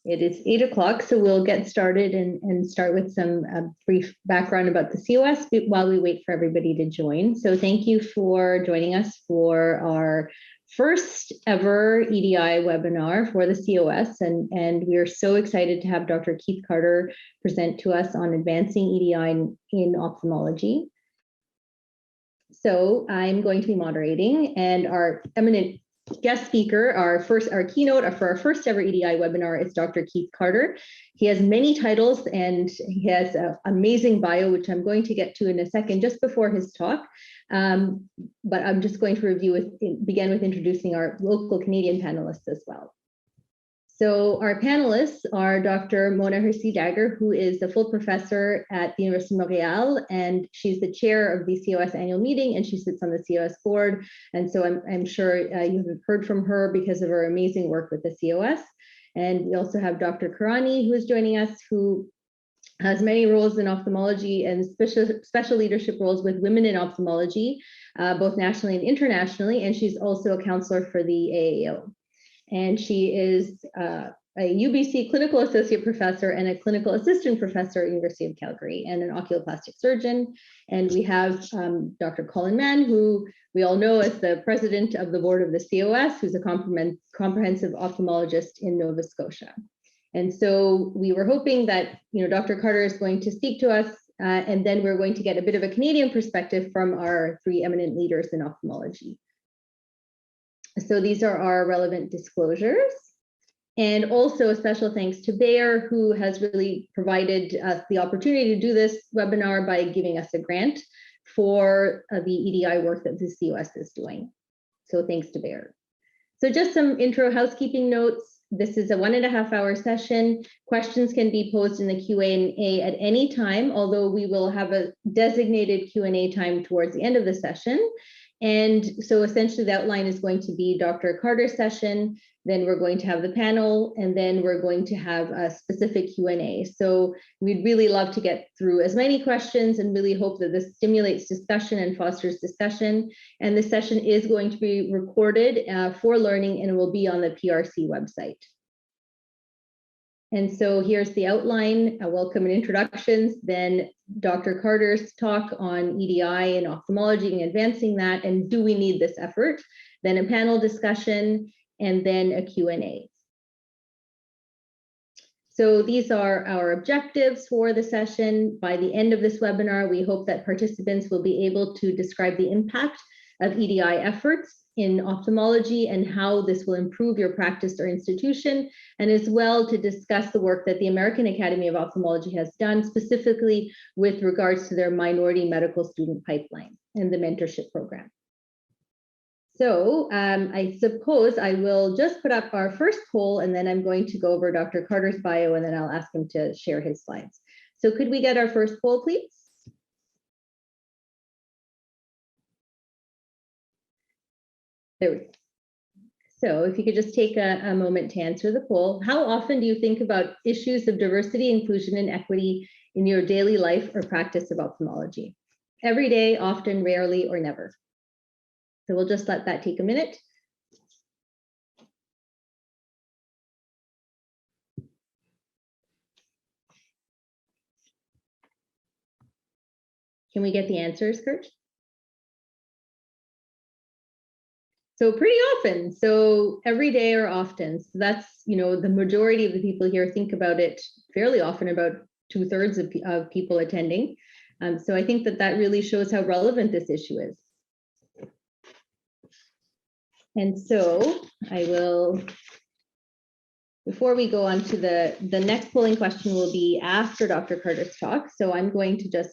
It is 8 o'clock, so we'll get started and start with some brief background about the COS while we wait for everybody to join. So thank you for joining us for our first ever EDI webinar for the COS. And we are so excited to have Dr. Keith Carter present to us on advancing EDI in ophthalmology. So I'm going to be moderating, and our eminent guest speaker, our keynote for our first ever EDI webinar is Dr. Keith Carter. He has many titles and he has an amazing bio, which I'm going to get to in a second, just before his talk. But I'm just going to begin with introducing our local Canadian panelists as well. So our panelists are Dr. Mona Hersey-Dagger, who is the full professor at the University of Montreal, and she's the chair of the COS annual meeting, and she sits on the COS board. And so I'm sure you have heard from her because of her amazing work with the COS. And we also have Dr. Karani, who is joining us, who has many roles in ophthalmology and special leadership roles with women in ophthalmology, both nationally and internationally. And she's also a counselor for the AAO. And she is a UBC clinical associate professor and a clinical assistant professor at University of Calgary, and an oculoplastic surgeon. And we have Dr. Colin Mann, who we all know as the president of the board of the COS, who's a comprehensive ophthalmologist in Nova Scotia. And so we were hoping that Dr. Carter is going to speak to us, and then we're going to get a bit of a Canadian perspective from our three eminent leaders in ophthalmology. So these are our relevant disclosures. And also a special thanks to Bayer, who has really provided us the opportunity to do this webinar by giving us a grant for the EDI work that the COS is doing. So thanks to Bayer. So just some intro housekeeping notes. This is a 1.5 hour session. Questions can be posed in the Q&A at any time, although we will have a designated Q&A time towards the end of the session. And so essentially the outline is going to be Dr. Carter's session, then we're going to have the panel, and then we're going to have a specific Q&A. So we'd really love to get through as many questions and really hope that this stimulates discussion and fosters discussion. And this session is going to be recorded for learning, and it will be on the PRC website. And so here's the outline, a welcome and introductions, then Dr. Carter's talk on EDI and ophthalmology and advancing that, and do we need this effort? Then a panel discussion, and then a Q&A. So these are our objectives for the session. By the end of this webinar, we hope that participants will be able to describe the impact of EDI efforts in ophthalmology and how this will improve your practice or institution, and as well to discuss the work that the American Academy of Ophthalmology has done, specifically with regards to their minority medical student pipeline and the mentorship program. So I suppose I will just put up our first poll, and then I'm going to go over Dr. Carter's bio, and then I'll ask him to share his slides. So could we get our first poll, please? There we go. So if you could just take a moment to answer the poll. How often do you think about issues of diversity, inclusion, and equity in your daily life or practice of ophthalmology? Every day, often, rarely, or never. So we'll just let that take a minute. Can we get the answers, Kurt? So pretty often, so every day or often. So that's, the majority of the people here think about it fairly often, about 2/3 of people attending. So I think that really shows how relevant this issue is. And so I will, before we go on to the next polling question will be after Dr. Carter's talk. So I'm going to just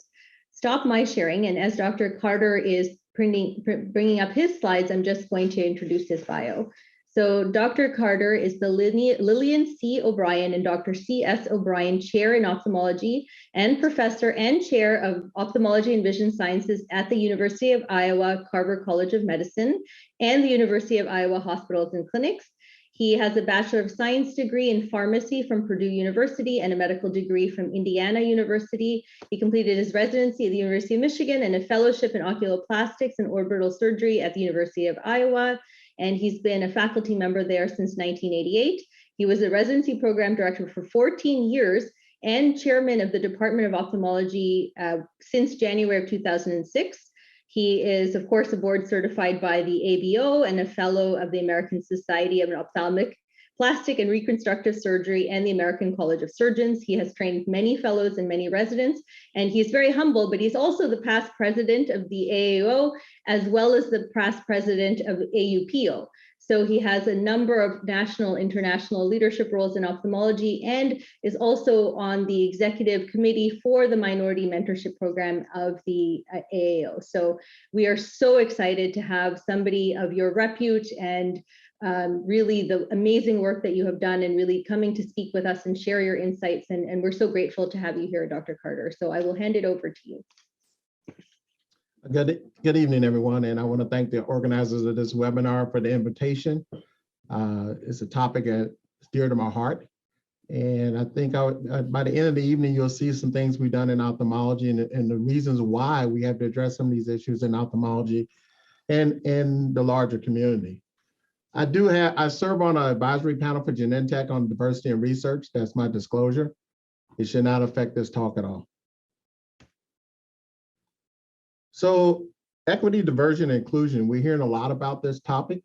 stop my sharing. And as Dr. Carter is bringing up his slides, I'm just going to introduce his bio. So Dr. Carter is the Lillian C. O'Brien and Dr. C.S. O'Brien Chair in Ophthalmology and Professor and Chair of Ophthalmology and Vision Sciences at the University of Iowa Carver College of Medicine and the University of Iowa Hospitals and Clinics. He has a Bachelor of Science degree in pharmacy from Purdue University and a medical degree from Indiana University. He completed his residency at the University of Michigan and a fellowship in oculoplastics and orbital surgery at the University of Iowa. And he's been a faculty member there since 1988. He was a residency program director for 14 years and chairman of the Department of Ophthalmology since January of 2006. He is, of course, a board certified by the ABO and a fellow of the American Society of Ophthalmic, Plastic and Reconstructive Surgery and the American College of Surgeons. He has trained many fellows and many residents, and he's very humble, but he's also the past president of the AAO, as well as the past president of AUPO. So he has a number of national, international leadership roles in ophthalmology and is also on the executive committee for the minority mentorship program of the AAO. So we are so excited to have somebody of your repute and really the amazing work that you have done and really coming to speak with us and share your insights. And we're so grateful to have you here, Dr. Carter. So I will hand it over to you. Good evening, everyone. And I want to thank the organizers of this webinar for the invitation. It's a topic that's dear to my heart. And I think by the end of the evening, you'll see some things we've done in ophthalmology and the reasons why we have to address some of these issues in ophthalmology and in the larger community. I serve on an advisory panel for Genentech on diversity and research. That's my disclosure. It should not affect this talk at all. So equity, diversity, and inclusion, we're hearing a lot about this topic.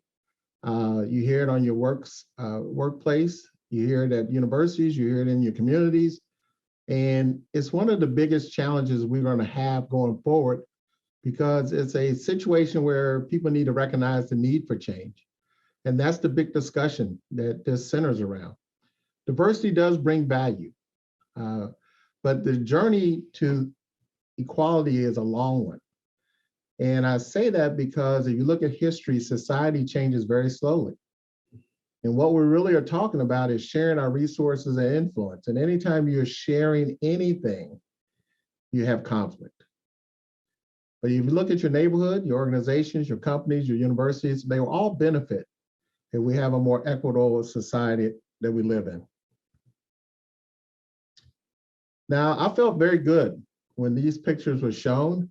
You hear it on your workplace, you hear it at universities, you hear it in your communities, and it's one of the biggest challenges we're going to have going forward because it's a situation where people need to recognize the need for change. And that's the big discussion that this centers around. Diversity does bring value, but the journey to equality is a long one. And I say that because if you look at history, society changes very slowly. And what we really are talking about is sharing our resources and influence. And anytime you're sharing anything, you have conflict. But if you look at your neighborhood, your organizations, your companies, your universities, they will all benefit if we have a more equitable society that we live in. Now, I felt very good when these pictures were shown.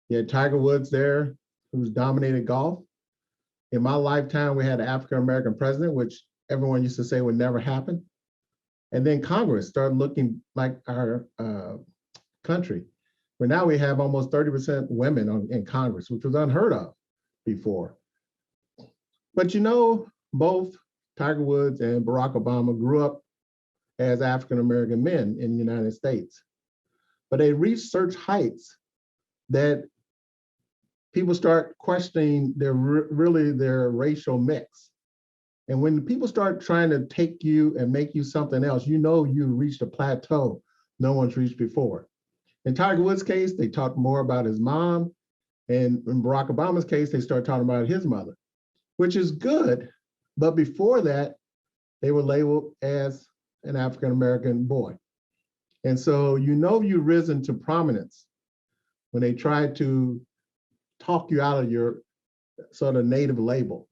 You had Tiger Woods there, who's dominated golf. In my lifetime, we had an African-American president, which everyone used to say would never happen. And then Congress started looking like our country, where now we have almost 30% women in Congress, which was unheard of before. But you know, both Tiger Woods and Barack Obama grew up as African-American men in the United States. But they reached such heights that people start questioning their racial mix. And when people start trying to take you and make you something else, you know you reached a plateau no one's reached before. In Tiger Woods' case, they talked more about his mom. And in Barack Obama's case, they started talking about his mother, which is good. But before that, they were labeled as an African-American boy. And so you know you've risen to prominence when they tried to talk you out of your sort of native label.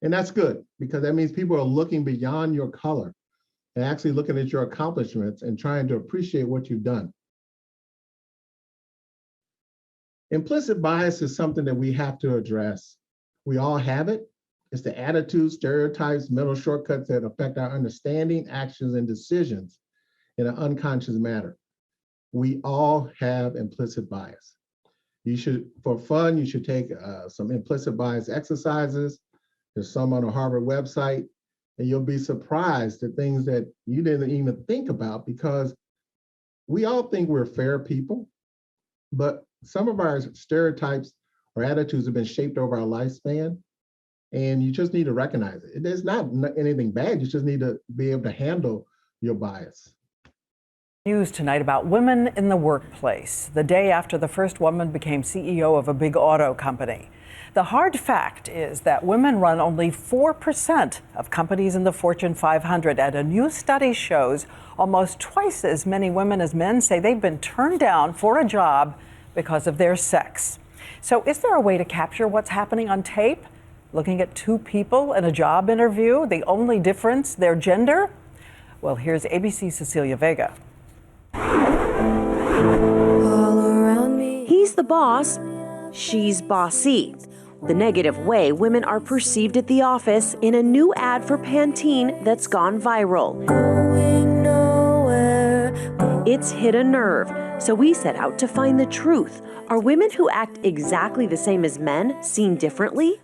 And that's good, because that means people are looking beyond your color and actually looking at your accomplishments and trying to appreciate what you've done. Implicit bias is something that we have to address. We all have it. It's the attitudes, stereotypes, mental shortcuts that affect our understanding, actions, and decisions in an unconscious manner. We all have implicit bias. You should, for fun, you should take some implicit bias exercises. There's some on the Harvard website, and you'll be surprised at things that you didn't even think about, because we all think we're fair people, but some of our stereotypes or attitudes have been shaped over our lifespan, and you just need to recognize it. It's not anything bad, you just need to be able to handle your bias. News tonight about women in the workplace, the day after the first woman became CEO of a big auto company. The hard fact is that women run only 4% of companies in the Fortune 500, and a new study shows almost twice as many women as men say they've been turned down for a job because of their sex. So is there a way to capture what's happening on tape? Looking at two people in a job interview, the only difference, their gender? Well, here's ABC's Cecilia Vega. He's the boss, she's bossy. the negative way women are perceived at the office in a new ad for Pantene that's gone viral. It's hit a nerve, so we set out to find the truth. Are women who act exactly the same as men seen differently?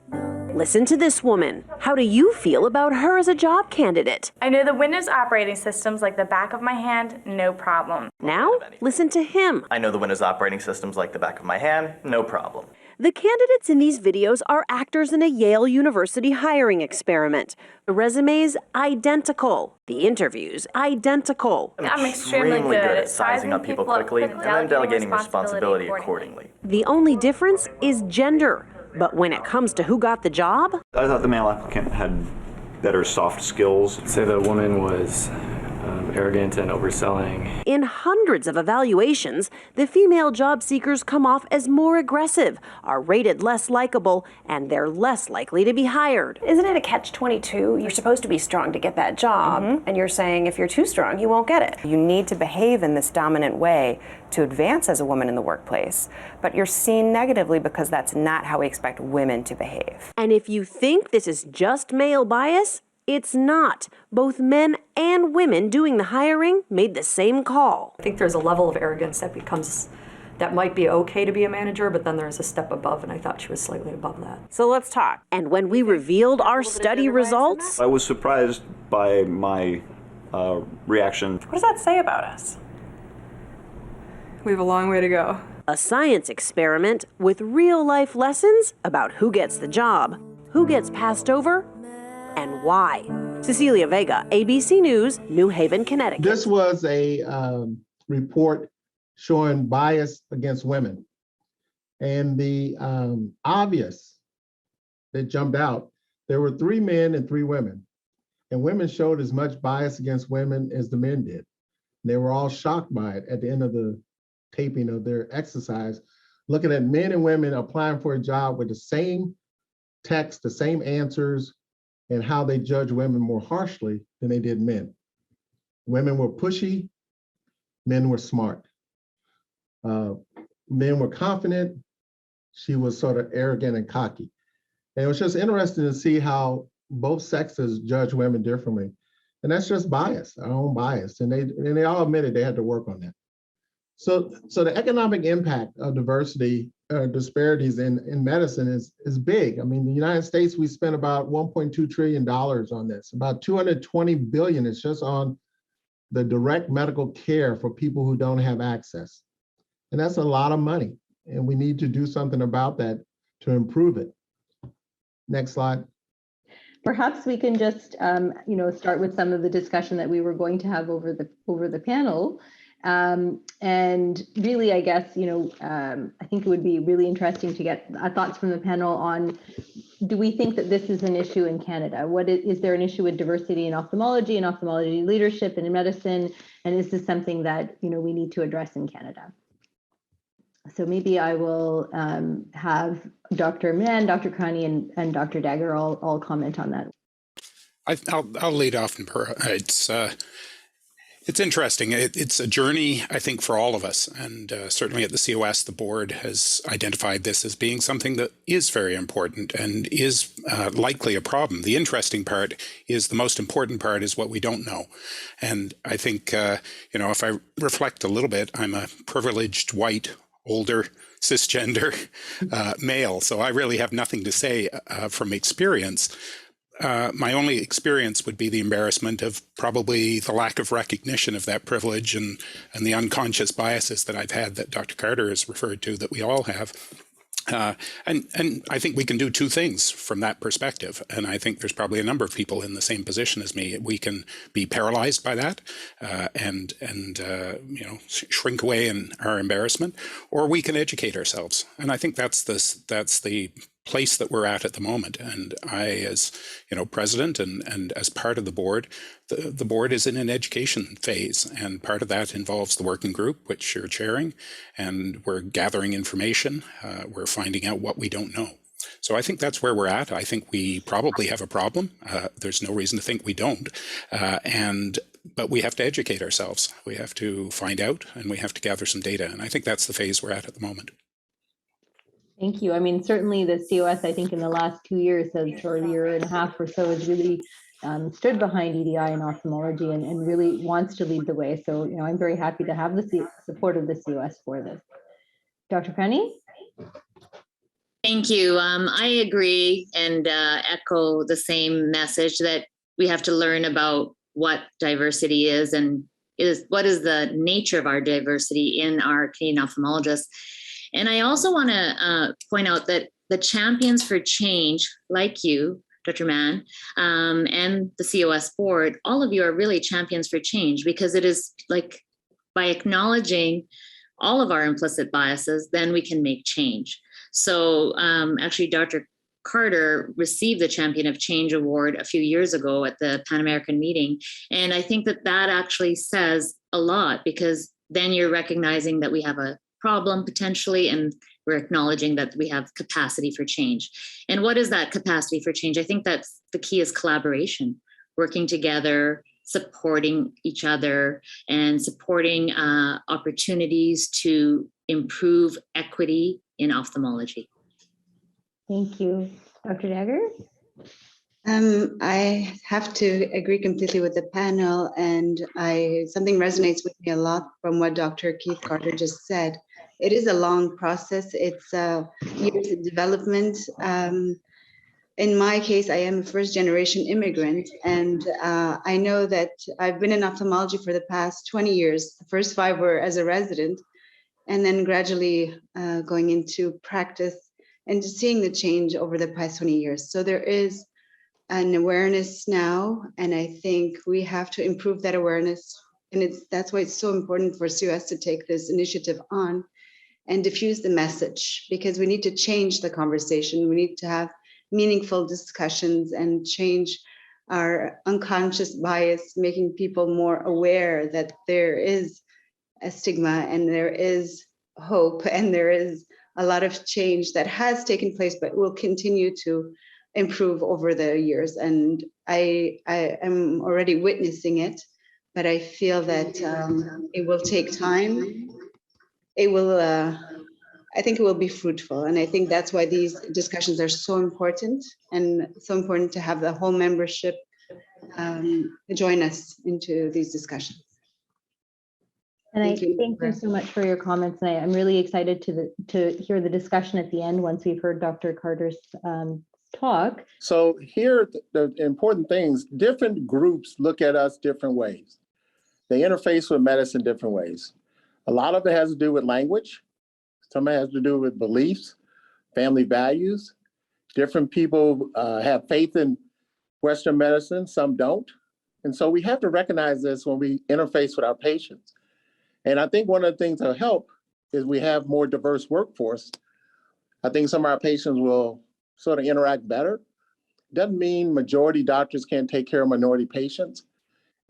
Listen to this woman. How do you feel about her as a job candidate? I know the Windows operating systems like the back of my hand, no problem. Now, listen to him. I know the Windows operating systems like the back of my hand, no problem. The candidates in these videos are actors in a Yale University hiring experiment. The resumes, identical. The interviews, identical. I'm extremely good at sizing up people quickly and then delegating responsibility accordingly. The only difference is gender. But when it comes to who got the job, I thought the male applicant had better soft skills. Say the woman was arrogant and overselling. In hundreds of evaluations, the female job seekers come off as more aggressive, are rated less likable, and they're less likely to be hired. Isn't it a catch-22? You're supposed to be strong to get that job, and you're saying if you're too strong, you won't get it. You need to behave in this dominant way to advance as a woman in the workplace, but you're seen negatively because that's not how we expect women to behave. And if you think this is just male bias, it's not. Both men and women doing the hiring made the same call. I think there's a level of arrogance that might be okay to be a manager, but then there's a step above, and I thought she was slightly above that. So let's talk. And when we revealed our study results, I was surprised by my reaction. What does that say about us? We have a long way to go. a science experiment with real-life lessons about who gets the job, who gets passed over, and why. Cecilia Vega, ABC News, New Haven, Connecticut. This was a report showing bias against women. And the obvious that jumped out, there were 3 men and 3 women. And women showed as much bias against women as the men did. And they were all shocked by it at the end of the taping of their exercise, looking at men and women applying for a job with the same text, the same answers, and how they judge women more harshly than they did men. Women were pushy, men were smart. Men were confident, she was sort of arrogant and cocky. And it was just interesting to see how both sexes judge women differently. And that's just bias, our own bias. And they all admitted they had to work on that. So the economic impact of diversity, disparities in medicine is big. I mean, the United States, we spent about $1.2 trillion on this. About $220 billion is just on the direct medical care for people who don't have access. And that's a lot of money. And we need to do something about that to improve it. Next slide. Perhaps we can just, start with some of the discussion that we were going to have over the panel. And really, I guess, I think it would be really interesting to get thoughts from the panel on, do we think that this is an issue in Canada? Is there an issue with diversity in ophthalmology and ophthalmology leadership and in medicine? And is this something that, we need to address in Canada? So maybe I will have Dr. Mann, Dr. Krani, and Dr. Dagger all comment on that. I'll lead off. It's interesting. It's a journey, I think, for all of us. And certainly at the COS, the board has identified this as being something that is very important and is likely a problem. The interesting part is the most important part is what we don't know. And I think, if I reflect a little bit, I'm a privileged white, older, cisgender male. So I really have nothing to say from experience. My only experience would be the embarrassment of probably the lack of recognition of that privilege and the unconscious biases that I've had that Dr. Carter has referred to, that we all have. And I think we can do 2 things from that perspective. And I think there's probably a number of people in the same position as me. We can be paralyzed by that and shrink away in our embarrassment, or we can educate ourselves. And I think that's the place that we're at the moment. And I, as president and as part of the board, the board is in an education phase, and part of that involves the working group, which you're chairing, and we're gathering information. We're finding out what we don't know. So I think that's where we're at. I think we probably have a problem. There's no reason to think we don't. But we have to educate ourselves. We have to find out, and we have to gather some data. And I think that's the phase we're at the moment. Thank you. I mean, certainly the COS, I think in the last 2 years or a year and a half or so has really stood behind EDI and ophthalmology and really wants to lead the way. So, I'm very happy to have the support of the COS for this. Dr. Penny? Thank you. I agree and echo the same message that we have to learn about what diversity is and what is the nature of our diversity in our Canadian ophthalmologists. And I also want to point out that the champions for change, like you, Dr. Mann, and the COS board, all of you are really champions for change, because it is like by acknowledging all of our implicit biases, then we can make change. So actually, Dr. Carter received the Champion of Change Award a few years ago at the Pan American meeting. And I think that actually says a lot, because then you're recognizing that we have a problem potentially, and we're acknowledging that we have capacity for change. And what is that capacity for change? I think that's the key, is collaboration, working together, supporting each other, and supporting opportunities to improve equity in ophthalmology. Thank you. Dr. Dagger? I have to agree completely with the panel, and something resonates with me a lot from what Dr. Keith Carter just said. It is a long process. It's years of development. In my case, I am a first-generation immigrant, and I know that I've been in ophthalmology for the past 20 years. The first 5 were as a resident, and then gradually going into practice and seeing the change over the past 20 years. So there is an awareness now, and I think we have to improve that awareness. And that's why it's so important for COS to take this initiative on and diffuse the message, because we need to change the conversation. We need to have meaningful discussions and change our unconscious bias, making people more aware that there is a stigma and there is hope and there is a lot of change that has taken place but will continue to improve over the years. And I am already witnessing it, but I feel that it will take time. It will, I think it will be fruitful. And I think that's why these discussions are so important, and so important to have the whole membership join us into these discussions. And I thank you so much for your comments. And I'm really excited to hear the discussion at the end once we've heard Dr. Carter's talk. So here, the important things, different groups look at us different ways. They interface with medicine different ways. A lot of it has to do with language. Some of it has to do with beliefs, family values. Different people have faith in Western medicine, some don't. And so we have to recognize this when we interface with our patients. And I think one of the things that help is we have more diverse workforce. I think some of our patients will sort of interact better. Doesn't mean majority doctors can't take care of minority patients.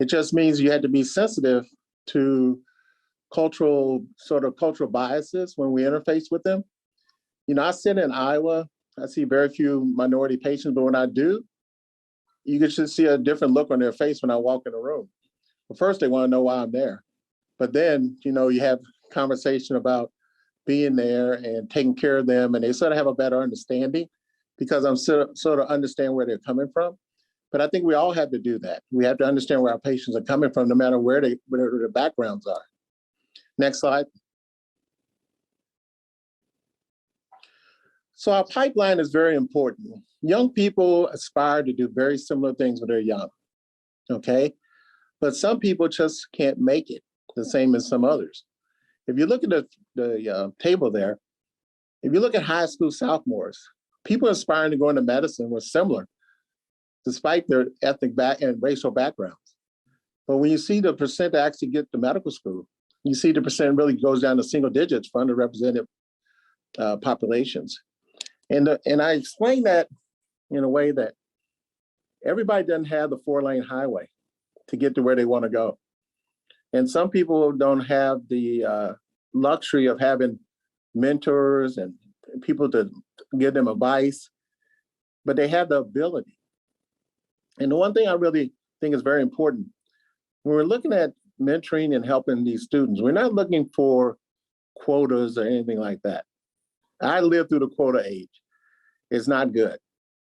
It just means you had to be sensitive to cultural biases when we interface with them. You know, I sit in Iowa, I see very few minority patients, but when I do, you can just see a different look on their face when I walk in the room. Well, first, they want to know why I'm there. But then, you know, you have conversation about being there and taking care of them, and they sort of have a better understanding because I'm sort of understand where they're coming from. But I think we all have to do that. We have to understand where our patients are coming from, no matter where their backgrounds are. Next slide. So our pipeline is very important. Young people aspire to do very similar things when they're young, okay? But some people just can't make it the same as some others. If you look at the table there, if you look at high school sophomores, people aspiring to go into medicine were similar, despite their ethnic and racial backgrounds. But when you see the percent that actually get to medical school, you see the percent really goes down to single digits for underrepresented populations. And I explain that in a way that everybody doesn't have the 4-lane highway to get to where they want to go. And some people don't have the luxury of having mentors and people to give them advice, but they have the ability. And the one thing I really think is very important, when we're looking at mentoring and helping these students, we're not looking for quotas or anything like that. I lived through the quota age. It's not good.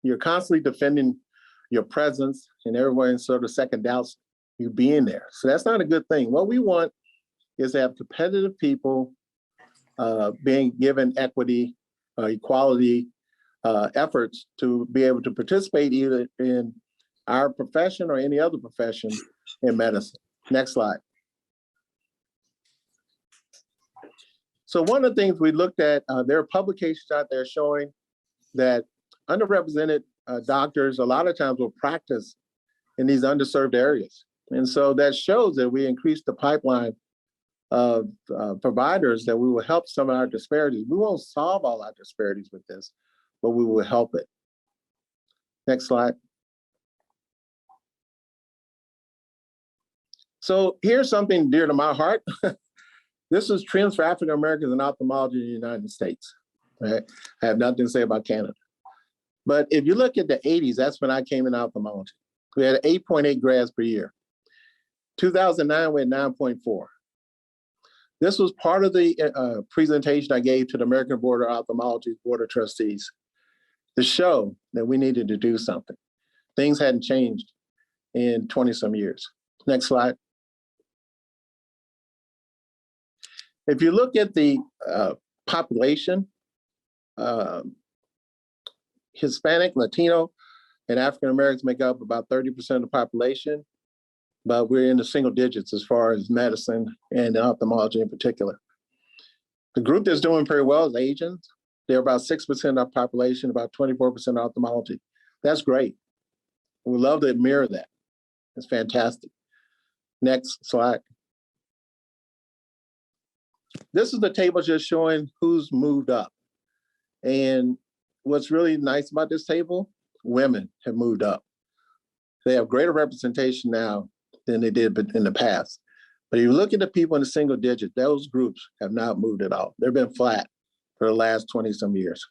You're constantly defending your presence, and everyone sort of second doubts you being there. So that's not a good thing. What we want is to have competitive people being given equity, equality efforts to be able to participate either in our profession or any other profession in medicine. Next slide. So one of the things we looked at, there are publications out there showing that underrepresented doctors a lot of times will practice in these underserved areas. And so that shows that we increased the pipeline of providers, that we will help some of our disparities. We won't solve all our disparities with this, but we will help it. Next slide. So here's something dear to my heart. This is trends for African Americans in ophthalmology in the United States. Right? I have nothing to say about Canada. But if you look at the 80s, that's when I came in ophthalmology. We had 8.8 grads per year. 2009, we had 9.4. This was part of the presentation I gave to the American Board of Ophthalmology Board of Trustees to show that we needed to do something. Things hadn't changed in 20-some years. Next slide. If you look at the population, Hispanic, Latino, and African Americans make up about 30% of the population, but we're in the single digits as far as medicine and ophthalmology in particular. The group that's doing very well is Asians. They're about 6% of our population, about 24% ophthalmology. That's great. We love to mirror that. It's fantastic. Next slide. This is the table just showing who's moved up. And what's really nice about this table, women have moved up. They have greater representation now than they did in the past. But if you look at the people in the single digit, those groups have not moved at all. They've been flat for the last 20-some years.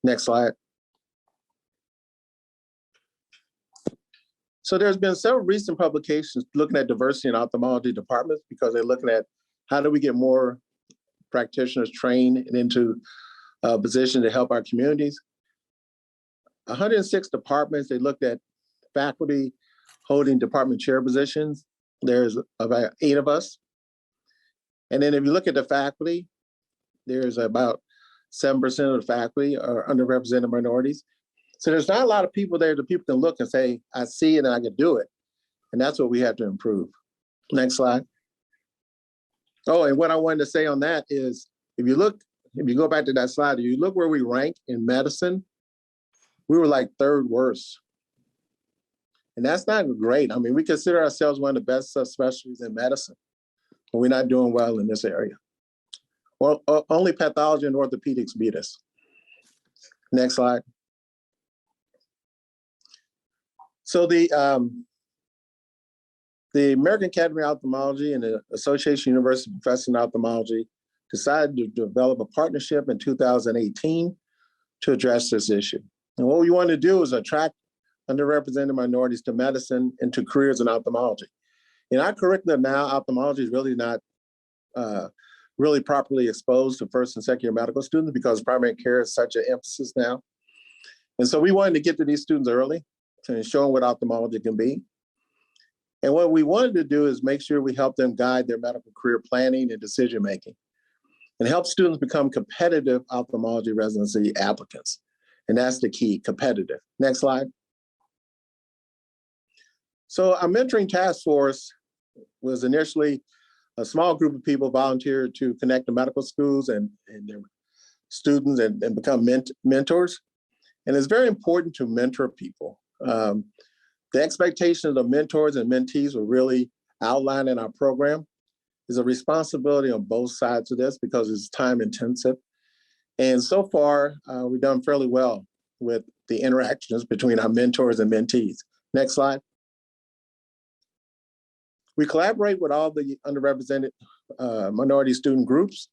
Next slide. So there's been several recent publications looking at diversity in ophthalmology departments because they're looking at how do we get more practitioners trained and into a position to help our communities. 106 departments, they looked at faculty holding department chair positions. There's about 8 of us. And then if you look at the faculty, there's about 7% of the faculty are underrepresented minorities. So there's not a lot of people there that people can look and say, I see it and I can do it. And that's what we have to improve. Next slide. Oh, and what I wanted to say on that is, if you go back to that slide, if you look where we rank in medicine, we were like 3rd worst. And that's not great. I mean, we consider ourselves one of the best subspecialties in medicine, but we're not doing well in this area. Well, only pathology and orthopedics beat us. Next slide. So the American Academy of Ophthalmology and the Association of University Professors in Ophthalmology decided to develop a partnership in 2018 to address this issue. And what we want to do is attract underrepresented minorities to medicine and to careers in ophthalmology. In our curriculum now, ophthalmology is really not really properly exposed to 1st and 2nd year medical students because primary care is such an emphasis now. And so we wanted to get to these students early to show them what ophthalmology can be. And what we wanted to do is make sure we help them guide their medical career planning and decision-making and help students become competitive ophthalmology residency applicants. And that's the key, competitive. Next slide. So our mentoring task force was initially a small group of people volunteered to connect to medical schools and their students and become mentors. And it's very important to mentor people. The expectations of mentors and mentees were really outlined in our program. There's a responsibility on both sides of this because it's time intensive. And so far, we've done fairly well with the interactions between our mentors and mentees. Next slide. We collaborate with all the underrepresented minority student groups.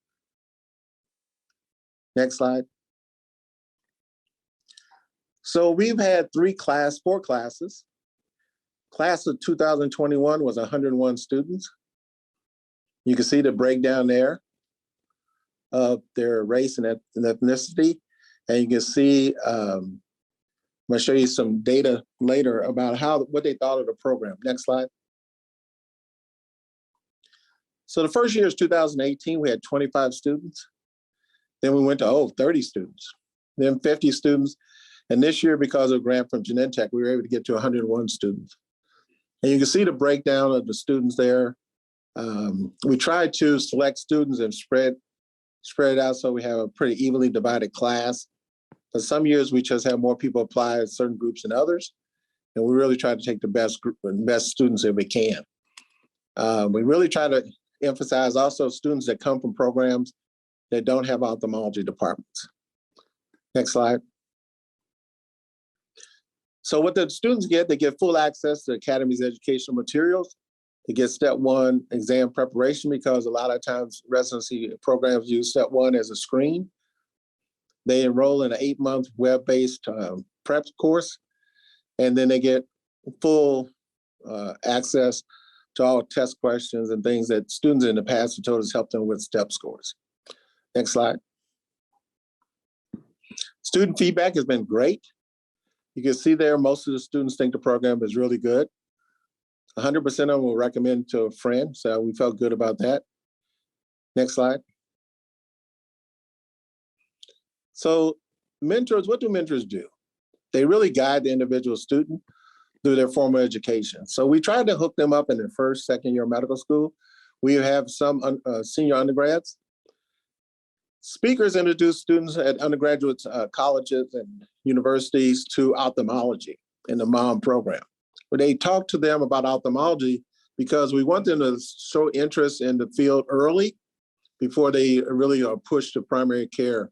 Next slide. So we've had 4 classes. Class of 2021 was 101 students. You can see the breakdown there. of their race and ethnicity. And you can see, I'm gonna show you some data later about what they thought of the program. Next slide. So the first year is 2018, we had 25 students. Then we went to 30 students, then 50 students. And this year, because of a grant from Genentech, we were able to get to 101 students. And you can see the breakdown of the students there. We tried to select students and spread it out so we have a pretty evenly divided class. But some years we just have more people apply at certain groups than others. And we really try to take the best students if we can. We really try to emphasize also students that come from programs that don't have ophthalmology departments. Next slide. So what the students get, they get full access to the Academy's educational materials. They get step 1 exam preparation because a lot of times residency programs use step 1 as a screen. They enroll in an 8-month web-based prep course, and then they get full access to all test questions and things that students in the past have told us help them with step scores. Next slide. Student feedback has been great. You can see there, most of the students think the program is really good. 100% of them will recommend to a friend, so we felt good about that. Next slide. So mentors, what do mentors do? They really guide the individual student through their formal education. So we tried to hook them up in their first, second year of medical school. We have some senior undergrads. Speakers introduce students at undergraduate colleges and universities to ophthalmology in the MOM program. But they talk to them about ophthalmology because we want them to show interest in the field early before they really are pushed to primary care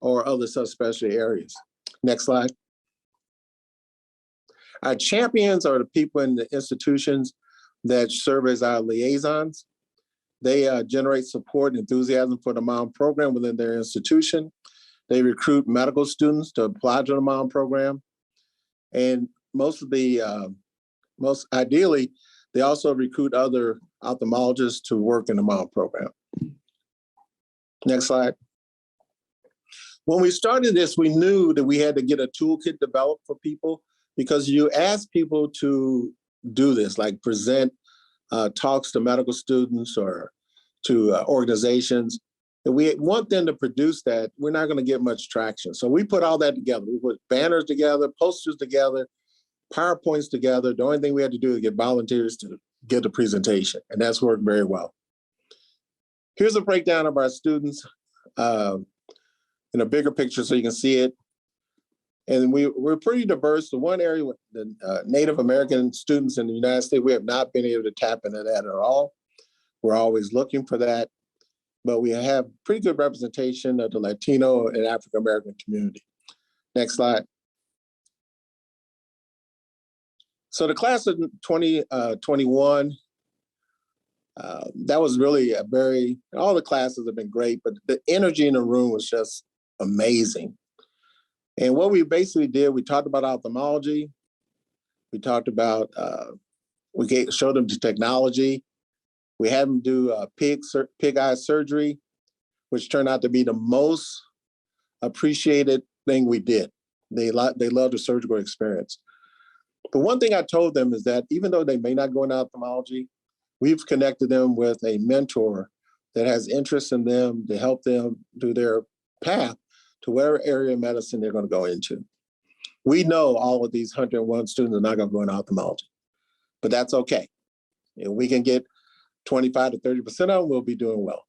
or other subspecialty areas. Next slide. Our champions are the people in the institutions that serve as our liaisons. They generate support and enthusiasm for the MOM program within their institution. They recruit medical students to apply to the MOM program. And most ideally, they also recruit other ophthalmologists to work in the MOM program. Next slide. When we started this, we knew that we had to get a toolkit developed for people because you ask people to do this, like present talks to medical students or to organizations. And we want them to produce that. We're not going to get much traction. So we put all that together. We put banners together, posters together, PowerPoints together. The only thing we had to do is get volunteers to get the presentation, and that's worked very well. Here's a breakdown of our students in a bigger picture so you can see it. And we're pretty diverse. The one area with the Native American students in the United States, we have not been able to tap into that at all. We're always looking for that, but we have pretty good representation of the Latino and African American community. Next slide. So the class of 2021, that was really all the classes have been great, but the energy in the room was just amazing. And what we basically did, we talked about ophthalmology. We talked about, showed them the technology. We had them do pig eye surgery, which turned out to be the most appreciated thing we did. They loved the surgical experience. But one thing I told them is that even though they may not go into ophthalmology, we've connected them with a mentor that has interest in them to help them do their path to whatever area of medicine they're going to go into. We know all of these 101 students are not going to go into ophthalmology, but that's okay. If we can get 25 to 30% of them, we'll be doing well.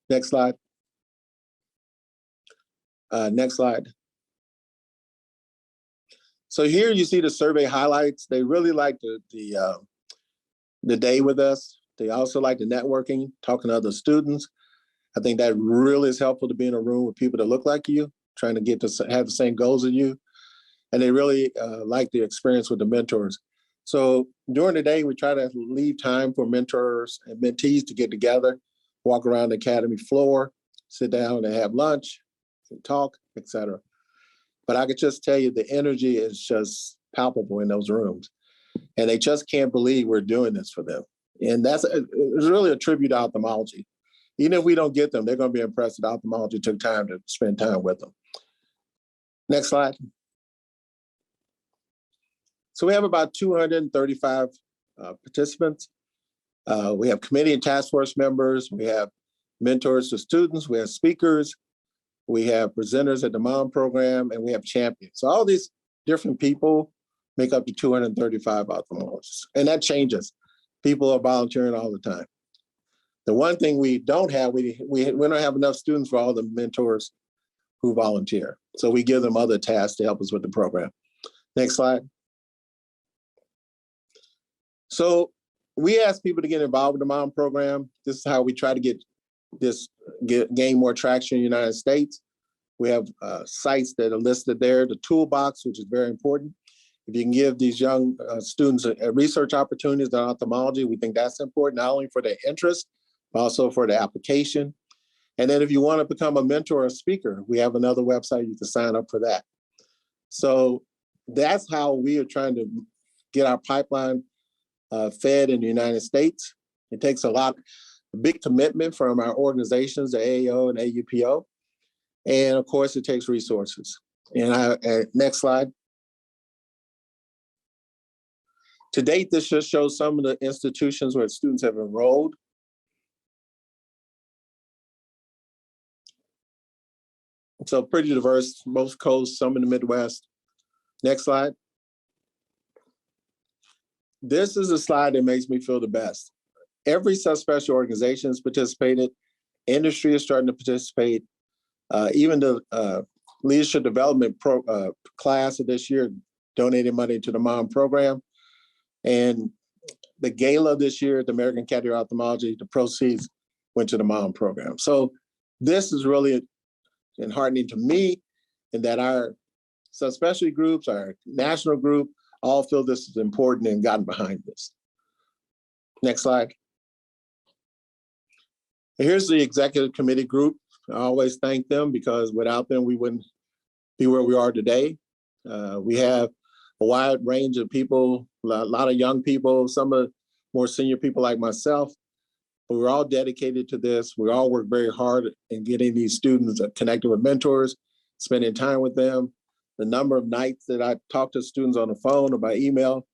Next slide. Next slide. So here you see the survey highlights. They really like the day with us. They also like the networking, talking to other students. I think that really is helpful to be in a room with people that look like you, trying to get to have the same goals as you. And they really like the experience with the mentors. So during the day, we try to leave time for mentors and mentees to get together, walk around the academy floor, sit down and have lunch, and talk, etc. But I could just tell you the energy is just palpable in those rooms. And they just can't believe we're doing this for them. And it's really a tribute to ophthalmology. even if we don't get them, they're going to be impressed that ophthalmology took time to spend time with them. Next slide. So we have about 235 participants. We have committee and task force members. We have mentors to students. We have speakers. We have presenters at the MOM program, and we have champions. So all these different people make up to 235 ophthalmologists, and that changes. People are volunteering all the time. The one thing we don't have, we don't have enough students for all the mentors who volunteer. So we give them other tasks to help us with the program. Next slide. So we ask people to get involved with the MOM program. This is how we try to gain more traction in the United States. We have sites that are listed there, the toolbox, which is very important. If you can give these young students research opportunities in ophthalmology, we think that's important, not only for their interest, but also for the application. And then if you want to become a mentor or a speaker, we have another website, you can sign up for that. So that's how we are trying to get our pipeline fed in the United States. It takes a big commitment from our organizations, the AAO and AUPO. And of course, it takes resources. And next slide. To date, this just shows some of the institutions where students have enrolled. So pretty diverse, most coasts, some in the Midwest. Next slide. This is a slide that makes me feel the best. Every subspecialty organization has participated. Industry is starting to participate. Even the leadership development class of this year donated money to the MOM program. And the gala this year at the American Academy of Ophthalmology, the proceeds went to the MOM program. So this is really enheartening to me in that our subspecialty groups, our national group, all feel this is important and gotten behind this. Next slide. And here's the executive committee group. I always thank them because without them, we wouldn't be where we are today. We have a wide range of people, a lot of young people, some of more senior people like myself, but we're all dedicated to this. We all work very hard in getting these students connected with mentors, spending time with them. The number of nights that I talk to students on the phone or by email,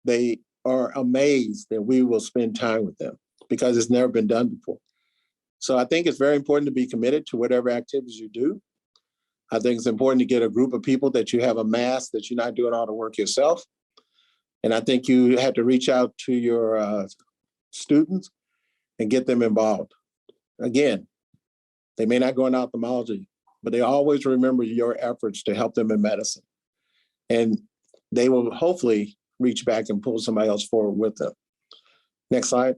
they are amazed that we will spend time with them because it's never been done before. So I think it's very important to be committed to whatever activities you do. I think it's important to get a group of people that you have a mass, that you're not doing all the work yourself. And I think you have to reach out to your students and get them involved. Again, they may not go into ophthalmology, but they always remember your efforts to help them in medicine. And they will hopefully reach back and pull somebody else forward with them. Next slide.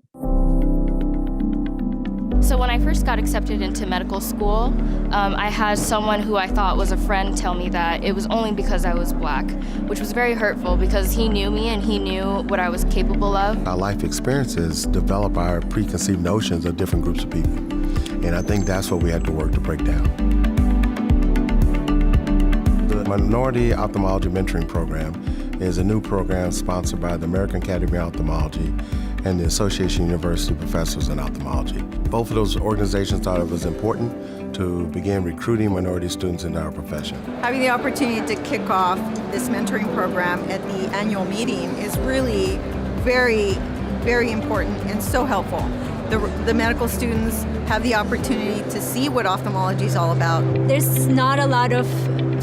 So when I first got accepted into medical school, I had someone who I thought was a friend tell me that it was only because I was Black, which was very hurtful because he knew me and he knew what I was capable of. Our life experiences develop our preconceived notions of different groups of people. And I think that's what we have to work to break down. The Minority Ophthalmology Mentoring Program is a new program sponsored by the American Academy of Ophthalmology and the Association of University Professors in Ophthalmology. Both of those organizations thought it was important to begin recruiting minority students into our profession. Having the opportunity to kick off this mentoring program at the annual meeting is really very, very important and so helpful. The medical students have the opportunity to see what ophthalmology is all about. There's not a lot of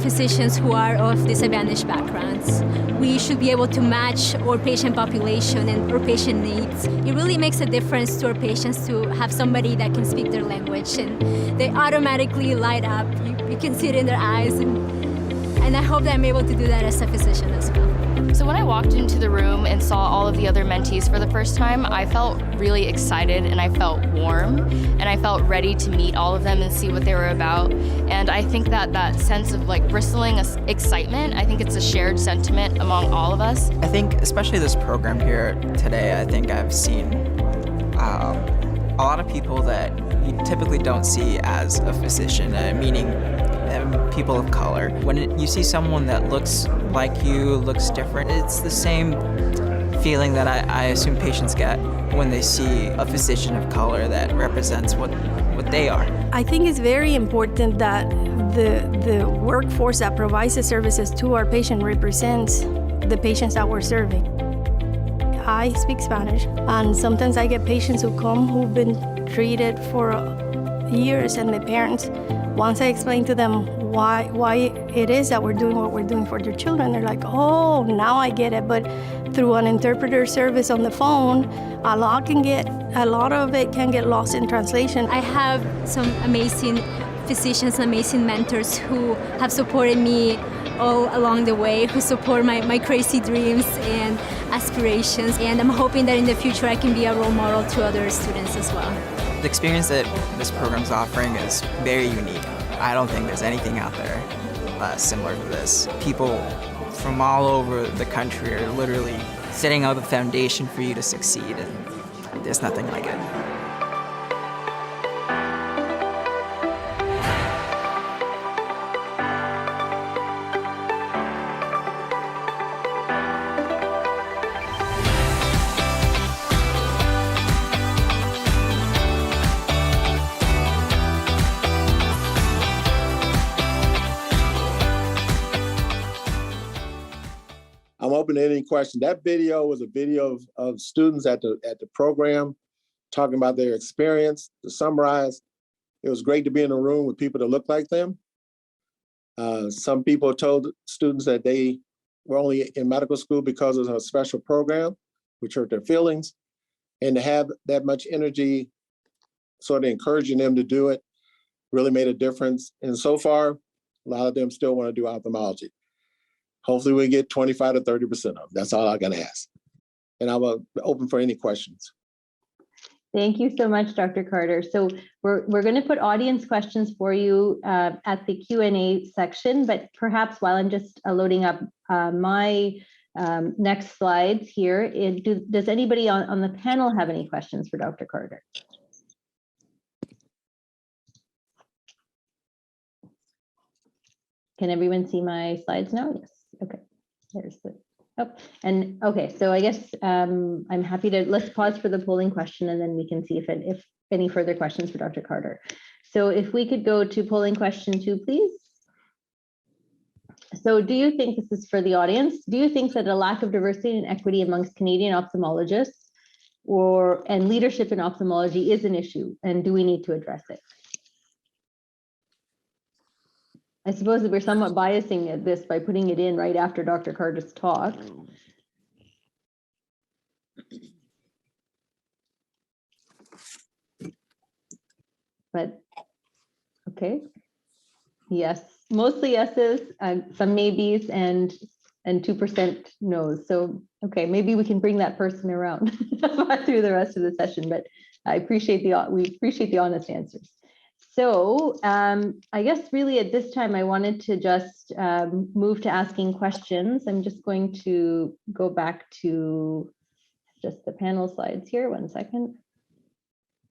physicians who are of disadvantaged backgrounds. We should be able to match our patient population and our patient needs. It really makes a difference to our patients to have somebody that can speak their language, and they automatically light up. You can see it in their eyes, and I hope that I'm able to do that as a physician as well. So when I walked into the room and saw all of the other mentees for the first time, I felt really excited and I felt warm and I felt ready to meet all of them and see what they were about. And I think that sense of like bristling excitement, I think it's a shared sentiment among all of us. I think especially this program here today, I think I've seen a lot of people that you typically don't see as a physician, meaning people of color. When you see someone that looks like you, looks different, it's the same feeling that I assume patients get when they see a physician of color that represents what they are. I think it's very important that the workforce that provides the services to our patient represents the patients that we're serving. I speak Spanish, and sometimes I get patients who come who've been treated for years, and the parents, once I explain to them why it is that we're doing what we're doing for their children, they're like, oh, now I get it. But through an interpreter service on the phone, a lot of it can get lost in translation. I have some amazing physicians, amazing mentors who have supported me all along the way, who support my crazy dreams and aspirations. And I'm hoping that in the future I can be a role model to other students as well. The experience that this program's offering is very unique. I don't think there's anything out there similar to this. People from all over the country are literally setting out the foundation for you to succeed, and there's nothing like it. I'm open to any question. That video was a video of students at the program talking about their experience. To summarize, it was great to be in a room with people that look like them. Some people told students that they were only in medical school because of a special program, which hurt their feelings. And to have that much energy, sort of encouraging them to do it, really made a difference. And so far, a lot of them still want to do ophthalmology. Hopefully we get 25 to 30% of them. That's all I'm going to ask. And I'm open for any questions. Thank you so much, Dr. Carter. So we're going to put audience questions for you at the Q&A section, but perhaps while I'm just loading up my next slides here, does anybody on the panel have any questions for Dr. Carter? Can everyone see my slides now? Yes. Okay. There's the. Oh, and okay, so I guess I'm happy to, let's pause for the polling question and then we can see if any further questions for Dr. Carter. So if we could go to polling question 2, please. So do you think, this is for the audience, do you think that a lack of diversity and equity amongst Canadian ophthalmologists and leadership in ophthalmology is an issue, and do we need to address it? I suppose that we're somewhat biasing this by putting it in right after Dr. Carter's talk. But, okay. Yes, mostly yeses, some maybes, and 2% no's. So, okay, maybe we can bring that person around through the rest of the session, but we appreciate the honest answers. So I guess really at this time, I wanted to just move to asking questions. I'm just going to go back to just the panel slides here. 1 second.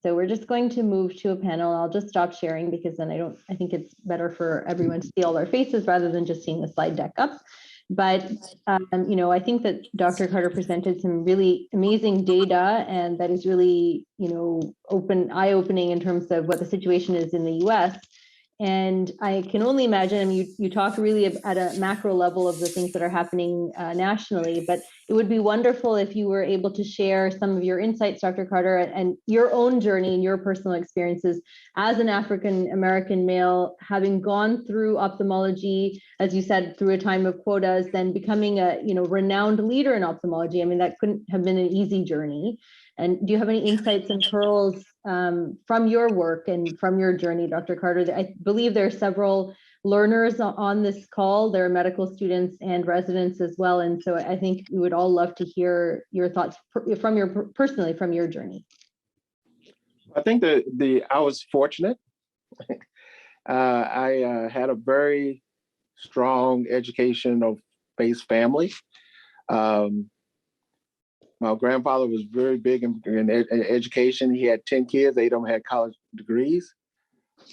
So we're just going to move to a panel. I'll just stop sharing because then I think it's better for everyone to see all our faces rather than just seeing the slide deck up. But, you know, I think that Dr. Carter presented some really amazing data, and that is really, you know, eye-opening in terms of what the situation is in the US. And I can only imagine, I mean, you talk really at a macro level of the things that are happening nationally, but it would be wonderful if you were able to share some of your insights, Dr. Carter, and your own journey and your personal experiences as an African-American male, having gone through ophthalmology, as you said, through a time of quotas, then becoming a, you know, renowned leader in ophthalmology. I mean, that couldn't have been an easy journey. And do you have any insights and pearls from your work and from your journey, Dr. Carter? I believe there are several learners on this call. There are medical students and residents as well. And so I think we would all love to hear your thoughts personally from your journey. I think I was fortunate. I had a very strong educational-based family. My grandfather was very big in education. He had 10 kids. 8 of them had college degrees.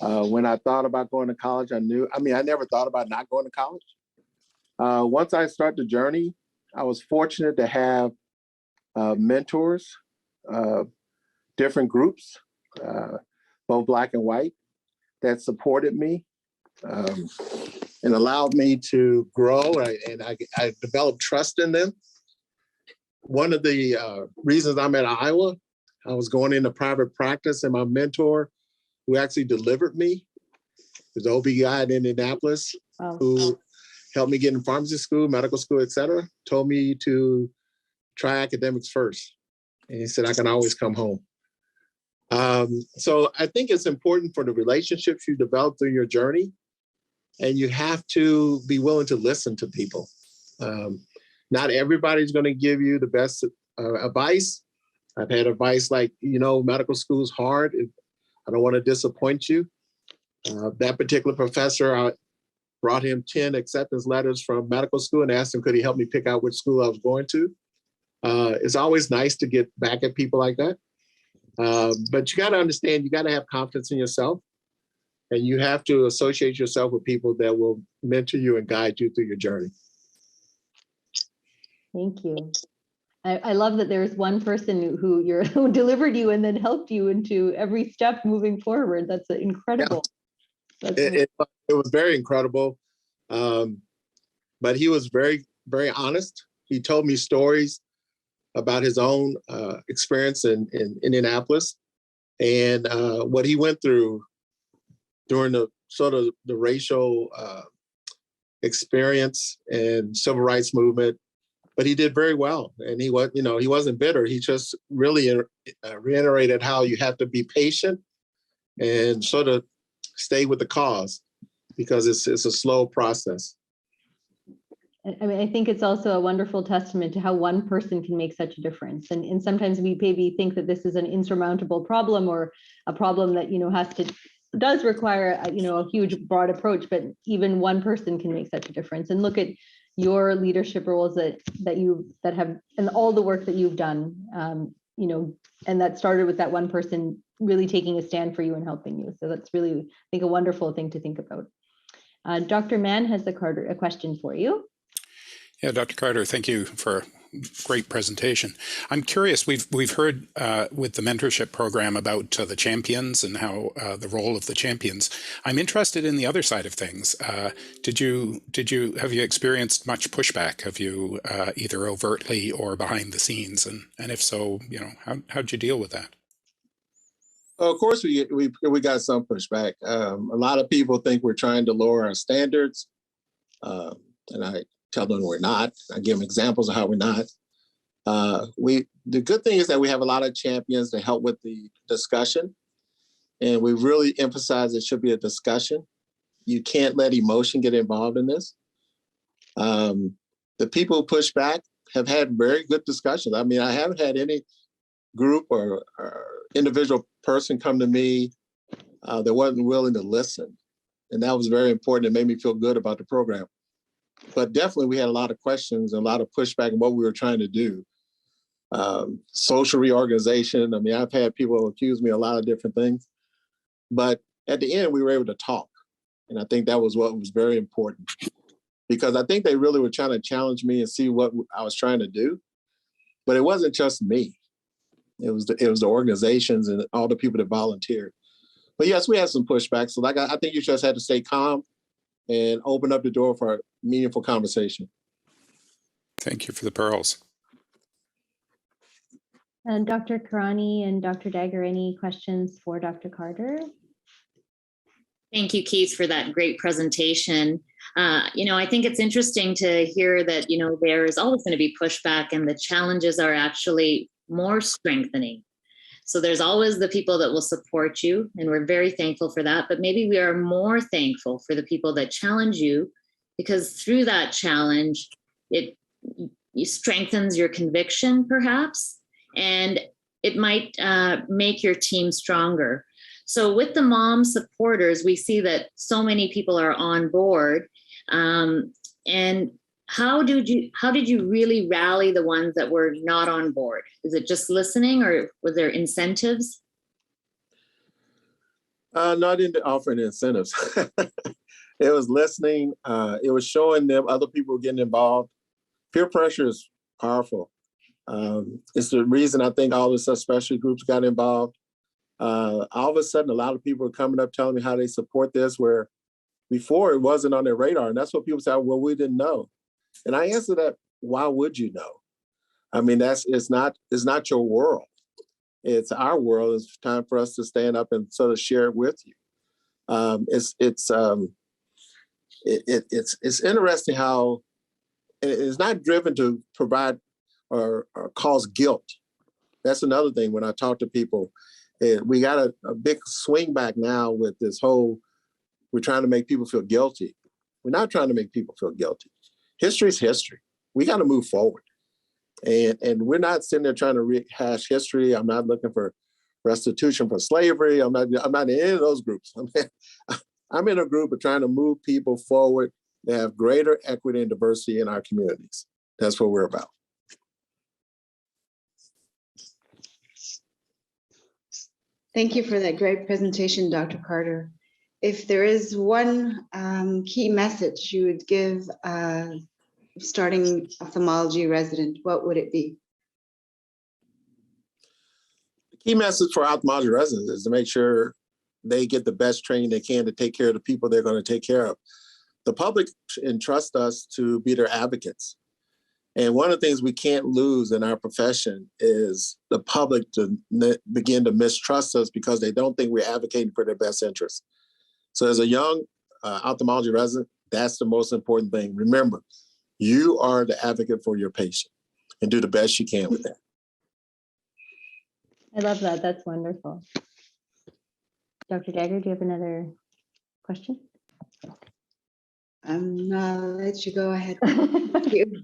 When I thought about going to college, I never thought about not going to college. Once I started the journey, I was fortunate to have mentors, different groups, both Black and white, that supported me and allowed me to grow, and I developed trust in them. One of the reasons I'm at Iowa, I was going into private practice, and my mentor, who actually delivered me, was the OB guy in Indianapolis, who helped me get in pharmacy school, medical school, et cetera, told me to try academics first. And he said, I can always come home. So I think it's important for the relationships you develop through your journey, and you have to be willing to listen to people. Not everybody's going to give you the best advice. I've had advice like, medical school is hard. I don't want to disappoint you. That particular professor, I brought him 10 acceptance letters from medical school and asked him, could he help me pick out which school I was going to? It's always nice to get back at people like that. But you got to understand, you got to have confidence in yourself, and you have to associate yourself with people that will mentor you and guide you through your journey. Thank you. I love that there's one person who delivered you and then helped you into every step moving forward. That's incredible. Yeah. It was very incredible. But he was very, very honest. He told me stories about his own experience in Indianapolis and what he went through during the sort of the racial experience and civil rights movement. But he did very well, and he wasn't bitter. He just really reiterated how you have to be patient and sort of stay with the cause, because it's a slow process. I mean, I think it's also a wonderful testament to how one person can make such a difference. And sometimes we maybe think that this is an insurmountable problem, or a problem that does require a huge broad approach, but even one person can make such a difference. And look at your leadership roles that have, and all the work that you've done, and that started with that one person really taking a stand for you and helping you. So that's really, I think, a wonderful thing to think about. Dr. Mann has a question for you. Yeah, Dr. Carter, thank you for a great presentation. I'm curious, we've heard with the mentorship program about the champions and how the role of the champions. I'm interested in the other side of things. Have you experienced much pushback? Have you either overtly or behind the scenes? And if so, how'd you deal with that? Of course, we got some pushback. A lot of people think we're trying to lower our standards, and I tell them we're not. I give them examples of how we're not. The good thing is that we have a lot of champions to help with the discussion, and we really emphasize it should be a discussion. You can't let emotion get involved in this. The people who push back have had very good discussions. I mean, I haven't had any group or individual person come to me that wasn't willing to listen, and that was very important. It made me feel good about the program. But definitely we had a lot of questions and a lot of pushback on what we were trying to do. Social reorganization. I mean, I've had people accuse me of a lot of different things, but at the end we were able to talk. And I think that was what was very important, because I think they really were trying to challenge me and see what I was trying to do. But it wasn't just me. It was the organizations and all the people that volunteered. But yes, we had some pushback. So I think you just had to stay calm and open up the door for a meaningful conversation. Thank you for the pearls. And Dr. Karani and Dr. Dagger, any questions for Dr. Carter? Thank you, Keith, for that great presentation. I think it's interesting to hear that, there is always going to be pushback, and the challenges are actually more strengthening. So there's always the people that will support you, and we're very thankful for that. But maybe we are more thankful for the people that challenge you, because through that challenge, it strengthens your conviction, perhaps, and it might make your team stronger. So with the mom supporters, we see that so many people are on board. And how did you really rally the ones that were not on board? Is it just listening, or was there incentives? No, I didn't offer any incentives. It was listening. It was showing them other people were getting involved. Peer pressure is powerful. It's the reason I think all of the specialty groups got involved. All of a sudden, a lot of people are coming up telling me how they support this, where before it wasn't on their radar. And that's what people say, well, we didn't know. And I answer that, why would you know? I mean, it's not your world. It's our world. It's time for us to stand up and sort of share it with you. It's interesting how it's not driven to provide or cause guilt. That's another thing when I talk to people. We got a big swing back now with this whole, we're trying to make people feel guilty. We're not trying to make people feel guilty. History is history. We got to move forward. And we're not sitting there trying to rehash history. I'm not looking for restitution for slavery. I'm not in any of those groups. I'm in a group of trying to move people forward to have greater equity and diversity in our communities. That's what we're about. Thank you for that great presentation, Dr. Carter. If there is one key message you would give starting ophthalmology resident, what would it be? The key message for ophthalmology residents is to make sure they get the best training they can to take care of the people they're going to take care of. The public entrusts us to be their advocates. And one of the things we can't lose in our profession is the public to begin to mistrust us because they don't think we're advocating for their best interests. So as a young ophthalmology resident, that's the most important thing. Remember, you are the advocate for your patient and do the best you can with that. I love that. That's wonderful. Dr. Dagger, do you have another question? I'll let you go ahead. Thank you.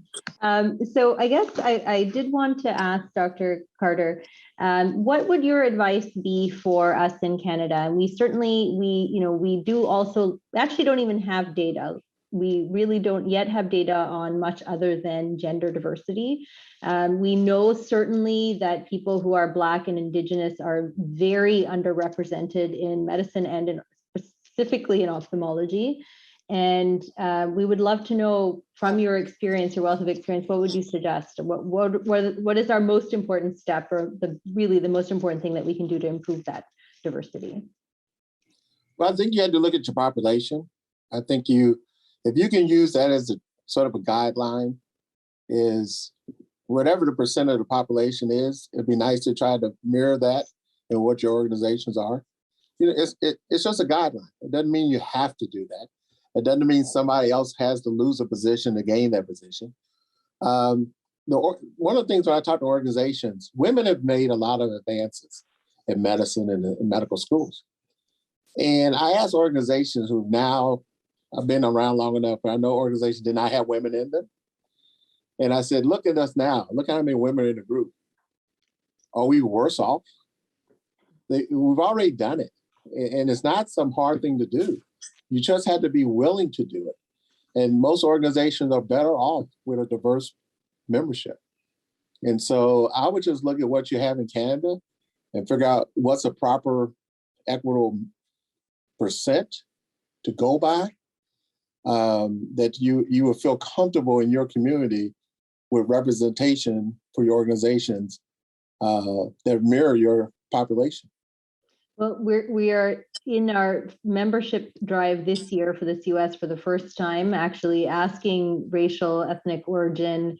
So I guess I did want to ask Dr. Carter, what would your advice be for us in Canada? We certainly, we do also, actually don't even have data. We really don't yet have data on much other than gender diversity. We know certainly that people who are Black and Indigenous are very underrepresented in medicine and specifically in ophthalmology. And we would love to know from your experience, your wealth of experience, what would you suggest? What is our most important step, or really the most important thing that we can do to improve that diversity? Well, I think you had to look at your population. I think if you can use that as a sort of a guideline, is whatever the percent of the population is, it'd be nice to try to mirror that in what your organizations are. It's just a guideline. It doesn't mean you have to do that. It doesn't mean somebody else has to lose a position to gain that position. One of the things when I talk to organizations, women have made a lot of advances in medicine and in medical schools. And I ask organizations who now, I've been around long enough, but I know organizations did not have women in them. And I said, look at us now. Look how many women are in the group. Are we worse off? We've already done it. And it's not some hard thing to do. You just had to be willing to do it. And most organizations are better off with a diverse membership. And so I would just look at what you have in Canada and figure out what's a proper equitable percent to go by, that you will feel comfortable in your community with representation for your organizations that mirror your population. Well, we are in our membership drive this year for the COS for the first time, actually asking racial, ethnic origin,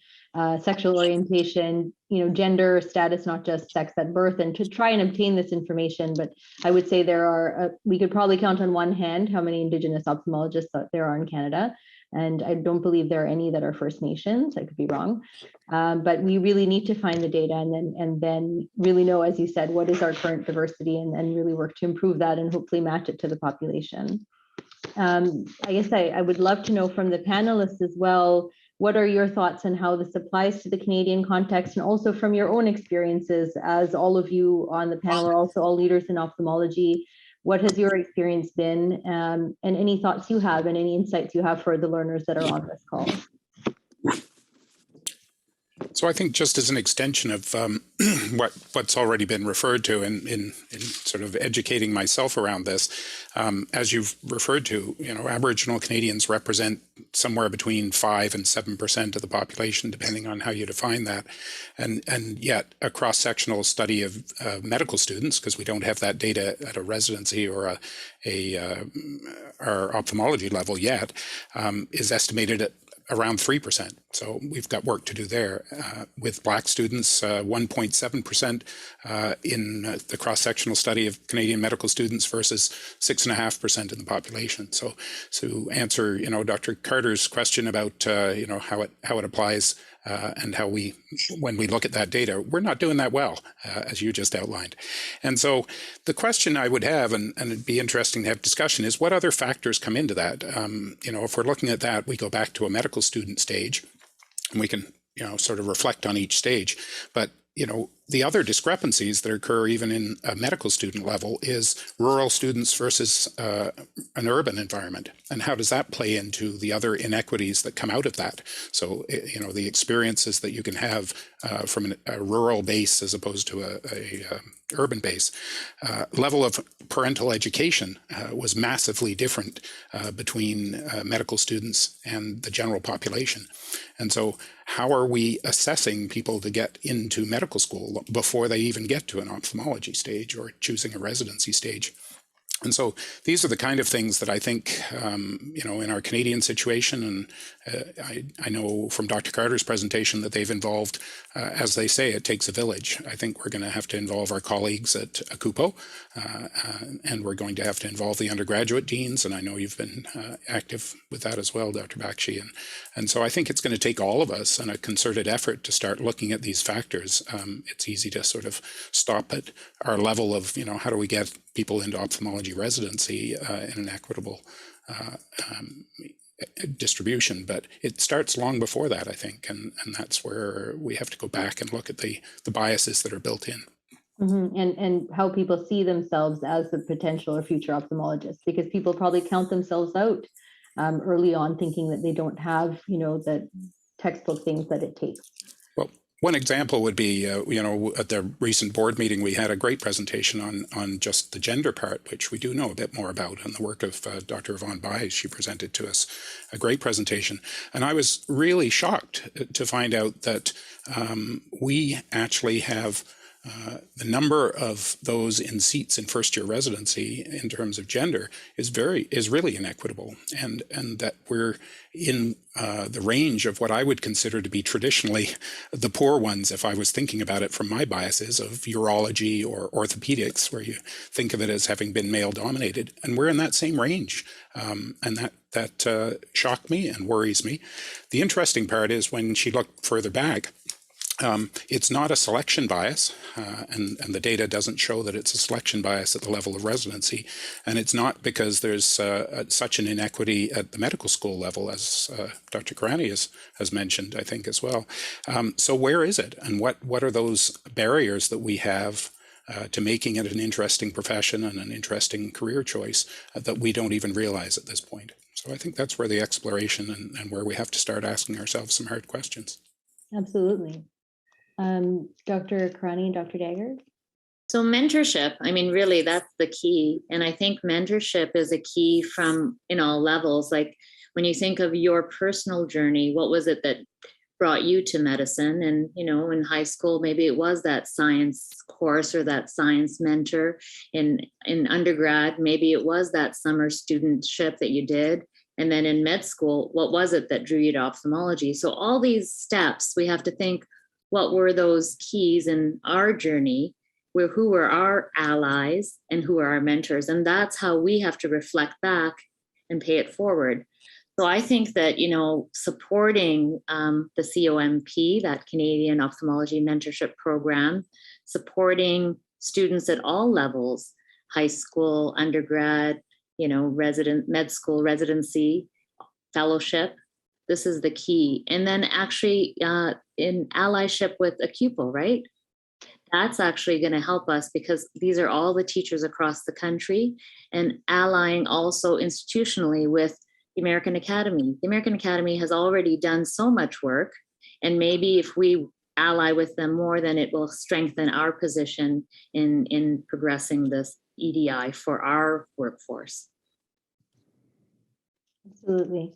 sexual orientation, gender status, not just sex at birth, and to try and obtain this information. But I would say there are, we could probably count on one hand how many Indigenous ophthalmologists there are in Canada. And I don't believe there are any that are First Nations. I could be wrong, but we really need to find the data and then really know, as you said, what is our current diversity, and really work to improve that and hopefully match it to the population. I guess I would love to know from the panelists as well, what are your thoughts on how this applies to the Canadian context, and also from your own experiences, as all of you on the panel are also all leaders in ophthalmology. What has your experience been, and any thoughts you have and any insights you have for the learners that are on this call? So I think just as an extension of what's already been referred to in sort of educating myself around this, as you've referred to, Aboriginal Canadians represent somewhere between 5 and 7% of the population, depending on how you define that. And yet a cross-sectional study of medical students, because we don't have that data at a residency or our ophthalmology level yet, is estimated at around 3%. So we've got work to do there. With Black students, 1.7% in the cross-sectional study of Canadian medical students versus 6.5% in the population. So to answer, Dr. Carter's question about, how it applies and how when we look at that data, we're not doing that well, as you just outlined. And so the question I would have, and it'd be interesting to have discussion, is what other factors come into that? If we're looking at that, we go back to a medical student stage, and we can, sort of reflect on each stage. But, the other discrepancies that occur even in a medical student level is rural students versus an urban environment. And how does that play into the other inequities that come out of that? So, the experiences that you can have from a rural base as opposed to a urban base. Level of parental education was massively different between medical students and the general population. And so how are we assessing people to get into medical school before they even get to an ophthalmology stage or choosing a residency stage? And so these are the kind of things that I think, in our Canadian situation, and I know from Dr. Carter's presentation that they've involved, as they say, it takes a village. I think we're going to have to involve our colleagues at ACUPO, and we're going to have to involve the undergraduate deans, and I know you've been active with that as well, Dr. Bakshi. And so I think it's going to take all of us and a concerted effort to start looking at these factors. It's easy to sort of stop at our level of, how do we get people into ophthalmology residency in an equitable distribution, but it starts long before that, I think, and that's where we have to go back and look at the biases that are built in. Mm-hmm. And how people see themselves as the potential or future ophthalmologists, because people probably count themselves out early on, thinking that they don't have, the textbook things that it takes. Well, one example would be, at the recent board meeting, we had a great presentation on just the gender part, which we do know a bit more about, and the work of Dr. Yvonne Bai. She presented to us a great presentation. And I was really shocked to find out that we actually have the number of those in seats in first-year residency in terms of gender is really inequitable, and that we're in the range of what I would consider to be traditionally the poor ones, if I was thinking about it from my biases of urology or orthopedics, where you think of it as having been male-dominated, and we're in that same range, and that shocked me and worries me. The interesting part is when she looked further back, it's not a selection bias, and the data doesn't show that it's a selection bias at the level of residency, and it's not because there's such an inequity at the medical school level, as Dr. Karani has mentioned, I think, as well. So where is it, and what are those barriers that we have to making it an interesting profession and an interesting career choice that we don't even realize at this point? So I think that's where the exploration and where we have to start asking ourselves some hard questions. Absolutely. Dr. Karani and Dr. Dagger? So mentorship, really that's the key. And I think mentorship is a key from in all levels. Like when you think of your personal journey, what was it that brought you to medicine? And, in high school, maybe it was that science course or that science mentor. In undergrad, maybe it was that summer studentship that you did. And then in med school, what was it that drew you to ophthalmology? So all these steps, we have to think, what were those keys in our journey? Who were our allies and who are our mentors? And that's how we have to reflect back and pay it forward. So I think that, supporting the COMP, that Canadian Ophthalmology Mentorship Program, supporting students at all levels, high school, undergrad, med school, residency, fellowship, this is the key. And then actually in allyship with ACUPO, right? That's actually going to help us because these are all the teachers across the country, and allying also institutionally with the American Academy. The American Academy has already done so much work. And maybe if we ally with them more, then it will strengthen our position in progressing this EDI for our workforce. Absolutely.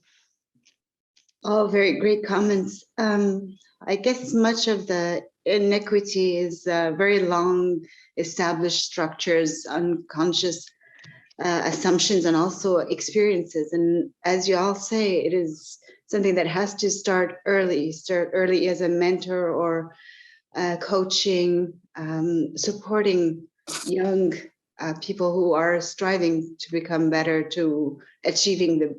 All very great comments. I guess much of the inequity is very long established structures, unconscious assumptions, and also experiences. And as you all say, it is something that has to start early as a mentor or coaching, supporting young people who are striving to become better, to achieving the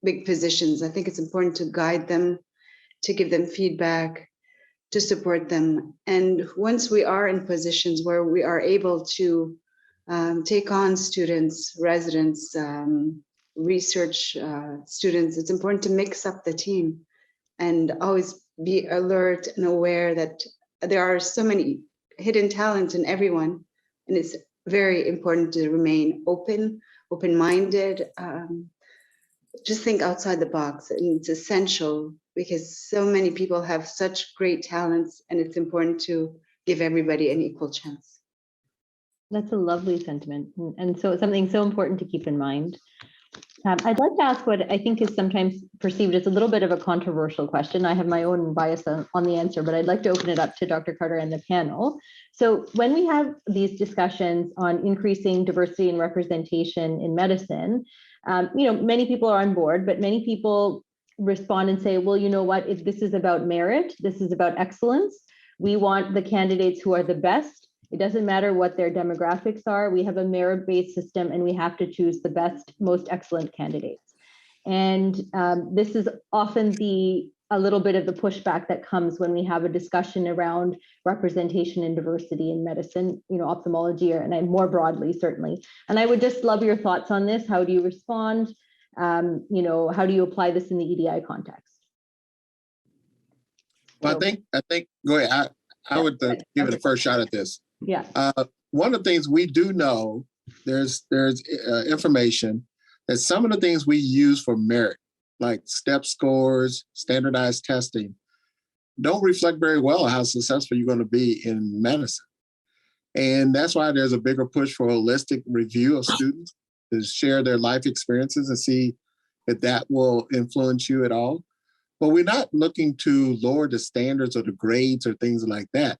big positions. I think it's important to guide them, to give them feedback, to support them. And once we are in positions where we are able to take on students, residents, research students, it's important to mix up the team and always be alert and aware that there are so many hidden talents in everyone. And it's very important to remain open-minded, just think outside the box. And it's essential because so many people have such great talents, and it's important to give everybody an equal chance. That's a lovely sentiment. And so it's something so important to keep in mind. I'd like to ask what I think is sometimes perceived as a little bit of a controversial question. I have my own bias on the answer, but I'd like to open it up to Dr. Carter and the panel. So when we have these discussions on increasing diversity and representation in medicine, many people are on board, but many people respond and say, well, you know what, if this is about merit, this is about excellence. We want the candidates who are the best. It doesn't matter what their demographics are. We have a merit-based system, and we have to choose the best, most excellent candidates. And this is often a little bit of the pushback that comes when we have a discussion around representation and diversity in medicine, ophthalmology, and more broadly, certainly. And I would just love your thoughts on this. How do you respond? How do you apply this in the EDI context? Well, I think, go ahead. I would give it a first shot at this. Yeah. One of the things we do know, there's information that some of the things we use for merit, like step scores, standardized testing, don't reflect very well how successful you're going to be in medicine. And that's why there's a bigger push for holistic review of students to share their life experiences and see if that will influence you at all. But we're not looking to lower the standards or the grades or things like that.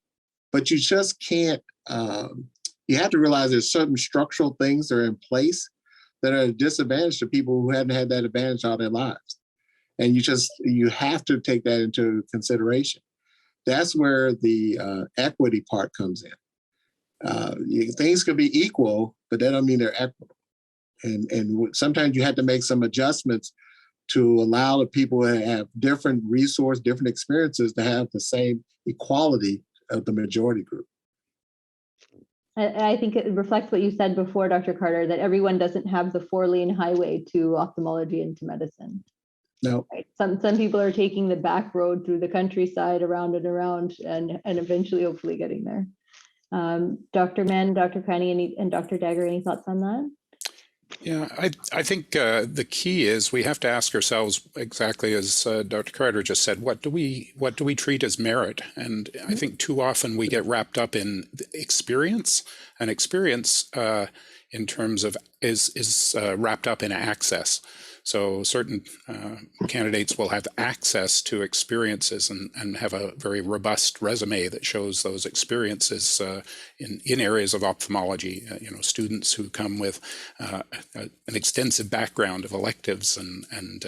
But you just can't, you have to realize there's certain structural things that are in place that are a disadvantage to people who hadn't had that advantage all their lives. And you have to take that into consideration. That's where the equity part comes in. Things could be equal, but that don't mean they're equitable. And sometimes you have to make some adjustments to allow the people who have different resources, different experiences to have the same equality of the majority group. I think it reflects what you said before, Dr. Carter, that everyone doesn't have the 4-lane highway to ophthalmology and to medicine. No. Right? Some people are taking the back road through the countryside, around and around, and eventually, hopefully, getting there. Dr. Mann, Dr. Cranny, and Dr. Dagger, any thoughts on that? Yeah, I think the key is we have to ask ourselves, exactly as Dr. Carter just said, what do we treat as merit? And I think too often we get wrapped up in experience, and experience in terms of is wrapped up in access. So certain candidates will have access to experiences and have a very robust resume that shows those experiences in areas of ophthalmology. Students who come with an extensive background of electives and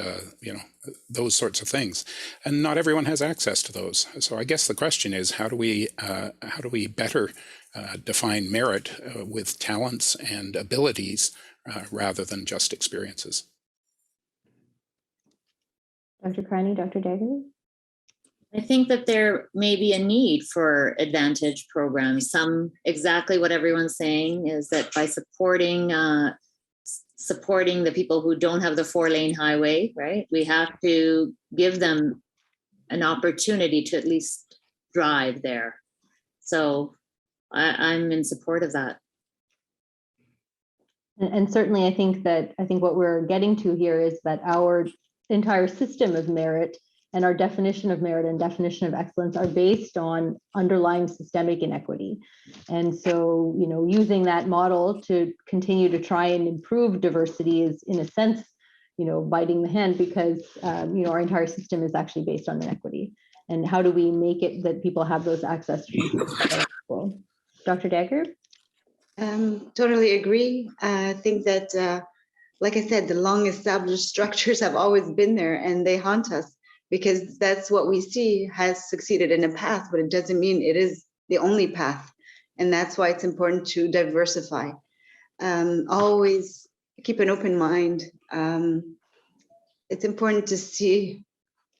those sorts of things. And not everyone has access to those. So I guess the question is, how do we better define merit with talents and abilities rather than just experiences? Dr. Cranny, Dr. Dagger? I think that there may be a need for advantage programs. Exactly what everyone's saying is that by supporting the people who don't have the 4-lane highway, right? We have to give them an opportunity to at least drive there. So I'm in support of that. And certainly I think what we're getting to here is that our entire system of merit and our definition of merit and definition of excellence are based on underlying systemic inequity. And so, using that model to continue to try and improve diversity is, in a sense, biting the hand, because, our entire system is actually based on inequity. And how do we make it that people have those access to resources that are equal? Dr. Dagger? Totally agree. I think that, like I said, the long established structures have always been there, and they haunt us because that's what we see has succeeded in a path, but it doesn't mean it is the only path. And that's why it's important to diversify. Always keep an open mind. It's important to see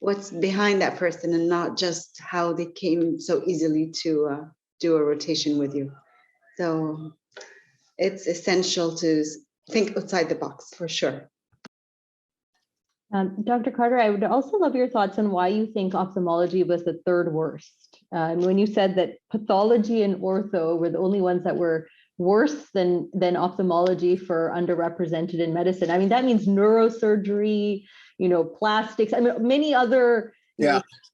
what's behind that person and not just how they came so easily to do a rotation with you. So it's essential to think outside the box, for sure. Dr. Carter, I would also love your thoughts on why you think ophthalmology was the third worst. When you said that pathology and ortho were the only ones that were worse than ophthalmology for underrepresented in medicine. I mean, that means neurosurgery, plastics, many other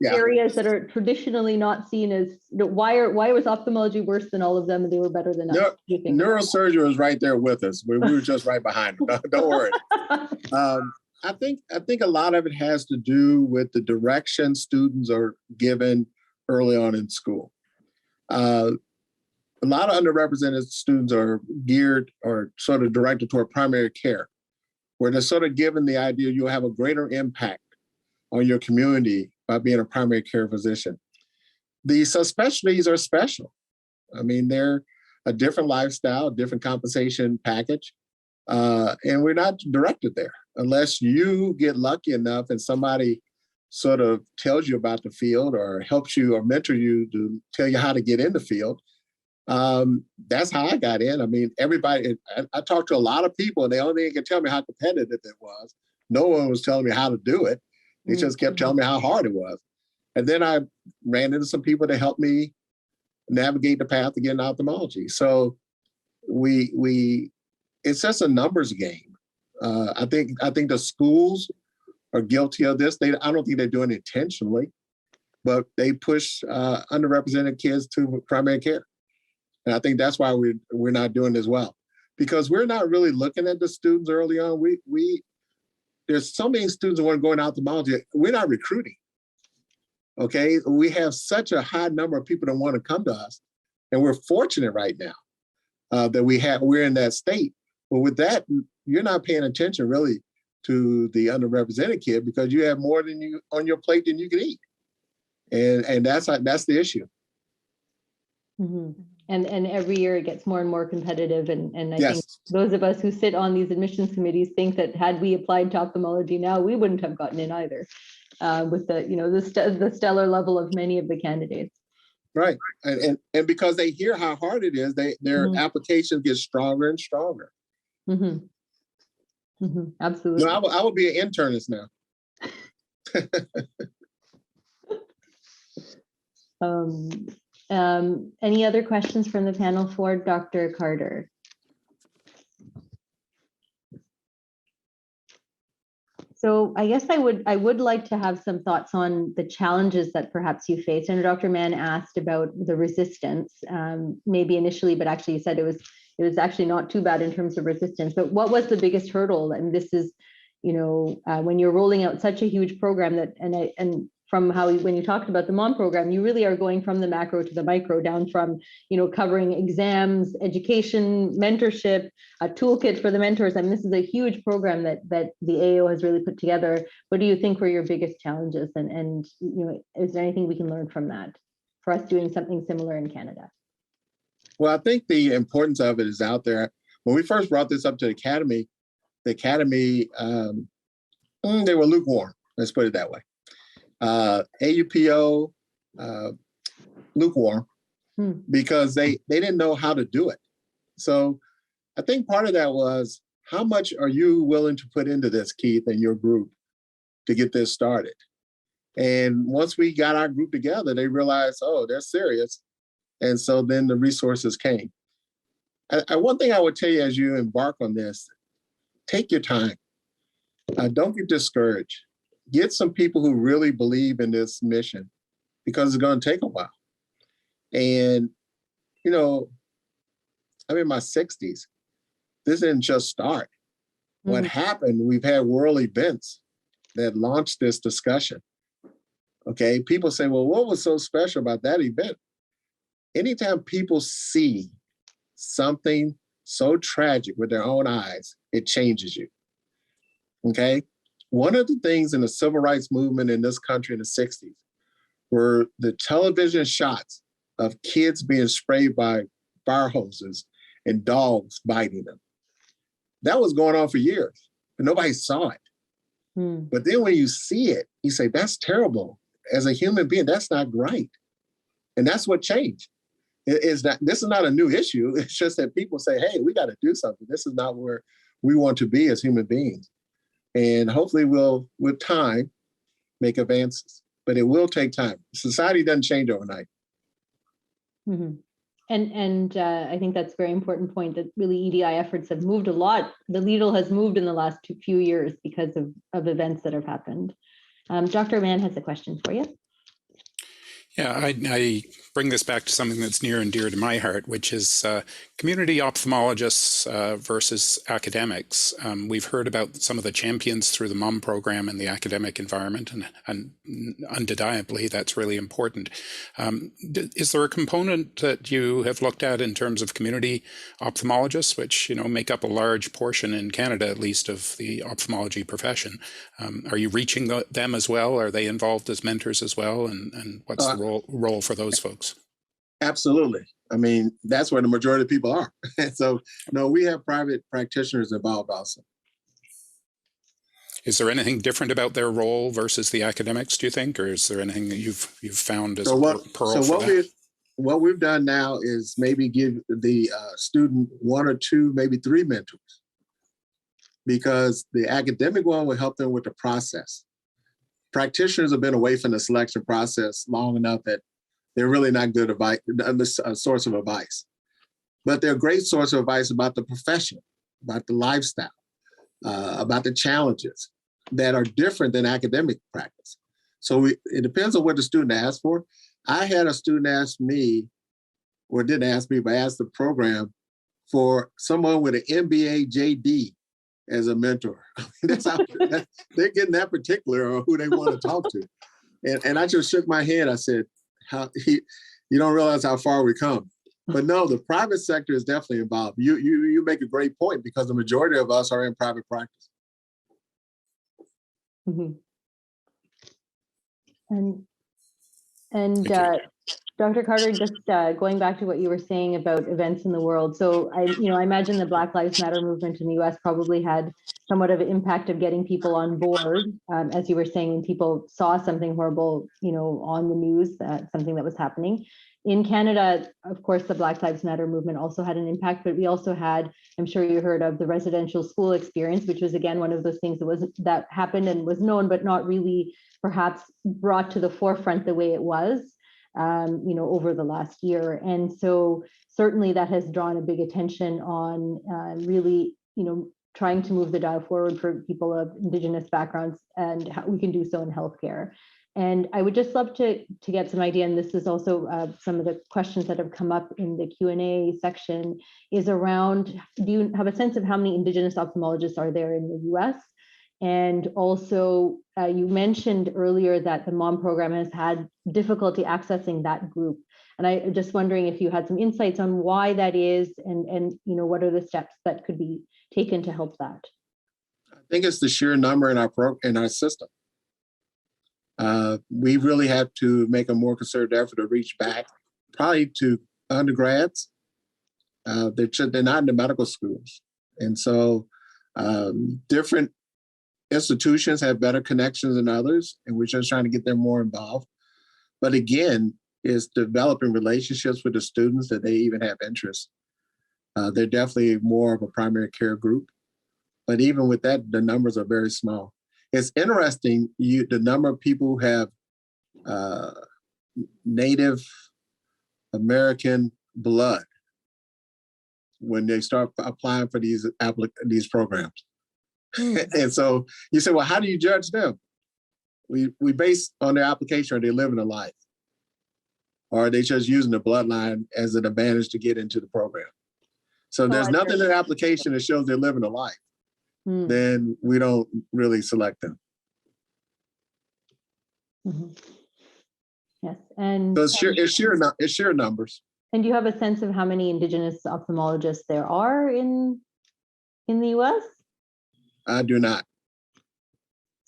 areas that are traditionally not seen as, why was ophthalmology worse than all of them and they were better than us? Neurosurgery was right there with us. We were just right behind them. Don't worry. I think a lot of it has to do with the direction students are given early on in school. A lot of underrepresented students are geared or sort of directed toward primary care, where they're sort of given the idea you'll have a greater impact on your community by being a primary care physician. These subspecialties are special. I mean, they're a different lifestyle, different compensation package, and we're not directed there unless you get lucky enough and somebody sort of tells you about the field or helps you or mentor you to tell you how to get in the field. That's how I got in. I mean, everybody, I talked to a lot of people and the only thing they could tell me how competitive it was. No one was telling me how to do it. They just kept telling me how hard it was. And then I ran into some people that helped me navigate the path to get into ophthalmology. So it's just a numbers game. I think the schools are guilty of this. I don't think they're doing it intentionally, but they push underrepresented kids to primary care. And I think that's why we're not doing as well, because we're not really looking at the students early on. There's so many students who want to go into ophthalmology. We're not recruiting. Okay, we have such a high number of people that want to come to us, and we're fortunate right now that we're in that state. But with that, you're not paying attention really to the underrepresented kid because you have more than you on your plate than you can eat, and that's the issue. Mm-hmm. And every year it gets more and more competitive. And I think those of us who sit on these admissions committees think that had we applied to ophthalmology now, we wouldn't have gotten in either, with the stellar level of many of the candidates. Right, and because they hear how hard it is, their applications get stronger and stronger. Mm-hmm. Mm-hmm. Absolutely. No, I would be an internist now. Any other questions from the panel for Dr. Carter? So I guess I would like to have some thoughts on the challenges that perhaps you face. And Dr. Mann asked about the resistance, maybe initially, but actually you said it was actually not too bad in terms of resistance. But what was the biggest hurdle? And this is, when you're rolling out such a huge program and from when you talked about the MOM program, you really are going from the macro to the micro, down from, covering exams, education, mentorship, a toolkit for the mentors. I mean, this is a huge program that the AO has really put together. What do you think were your biggest challenges? And is there anything we can learn from that for us doing something similar in Canada? Well, I think the importance of it is out there. When we first brought this up to the academy, they were lukewarm. Let's put it that way. AUPO, lukewarm, because they didn't know how to do it. So I think part of that was, how much are you willing to put into this, Keith, and your group to get this started? And once we got our group together, they realized, oh, they're serious. And so then the resources came. One thing I would tell you as you embark on this, take your time. Don't get discouraged. get some people who really believe in this mission, because it's going to take a while. And, you know, I'm in my 60s. This didn't just start. What happened, we've had world events that launched this discussion. Okay, people say, well, what was so special about that event? Anytime people see something so tragic with their own eyes, it changes you. Okay, one of the things in the civil rights movement in this country in the 60s were the television shots of kids being sprayed by fire hoses and dogs biting them. That was going on for years, but nobody saw it. But then when you see it, you say, that's terrible. As a human being, that's not right. And that's what changed. This is not a new issue. It's just that people say, hey, we got to do something. This is not where we want to be as human beings. And hopefully we'll, with time, make advances. But it will take time. Society doesn't change overnight. And I think that's a very important point, that really EDI efforts have moved a lot. The needle has moved in the last few years because of events that have happened. Dr. Mann has a question for you. Yeah, I bring this back to something that's near and dear to my heart, which is community ophthalmologists versus academics. We've heard about some of the champions through the MOM program in the academic environment, and undeniably that's really important. Is there a component that you have looked at in terms of community ophthalmologists, which make up a large portion in Canada, at least, of the ophthalmology profession? Are you reaching them as well? Are they involved as mentors as well? And what's the role for those folks? Absolutely. I mean, that's where the majority of people are. So, no, we have private practitioners involved also. Is there anything different about their role versus the academics, do you think? Or is there anything that you've found as what we've done now is maybe give the student one or two, maybe three mentors, because the academic one will help them with the process. Practitioners have been away from the selection process long enough that they're really not good advice, a source of advice. But they're a great source of advice about the profession, about the lifestyle, about the challenges that are different than academic practice. So it depends on what the student asks for. I had a student ask me, or didn't ask me, but asked the program for someone with an MBA JD as a mentor. That's how they're getting that particular on who they want to talk to. And I just shook my head. I said, you don't realize how far we come. But no, the private sector is definitely involved. You make a great point, because the majority of us are in private practice. And Dr. Carter, just going back to what you were saying about events in the world. So I imagine the Black Lives Matter movement in the US probably had somewhat of an impact of getting people on board. As you were saying, when people saw something horrible, on the news, something that was happening. In Canada, of course, the Black Lives Matter movement also had an impact, but we also had, I'm sure you heard of, the residential school experience, which was again one of those things that happened and was known, but not really perhaps brought to the forefront the way it was, over the last year. And so certainly that has drawn a big attention on really, trying to move the dial forward for people of Indigenous backgrounds and how we can do so in healthcare. And I would just love to get some idea, and this is also some of the questions that have come up in the Q&A section, is around, do you have a sense of how many Indigenous ophthalmologists are there in the US? And also, you mentioned earlier that the MOM program has had difficulty accessing that group. And I'm just wondering if you had some insights on why that is, and what are the steps that could be taken to help that? I think it's the sheer number in our system. We really have to make a more concerted effort to reach back, probably to undergrads. They're not in the medical schools. And so different institutions have better connections than others, and we're just trying to get them more involved. But again, it's developing relationships with the students that they even have interest. They're definitely more of a primary care group. But even with that, the numbers are very small. It's interesting, the number of people who have Native American blood when they start applying for these programs. And so you say, well, how do you judge them? we base on their application, are they living a life? Or are they just using the bloodline as an advantage to get into the program? So there's nothing in the application that shows they're living a life. Then we don't really select them. Yes, and so it's sheer numbers. And do you have a sense of how many Indigenous ophthalmologists there are in the U.S.? I do not.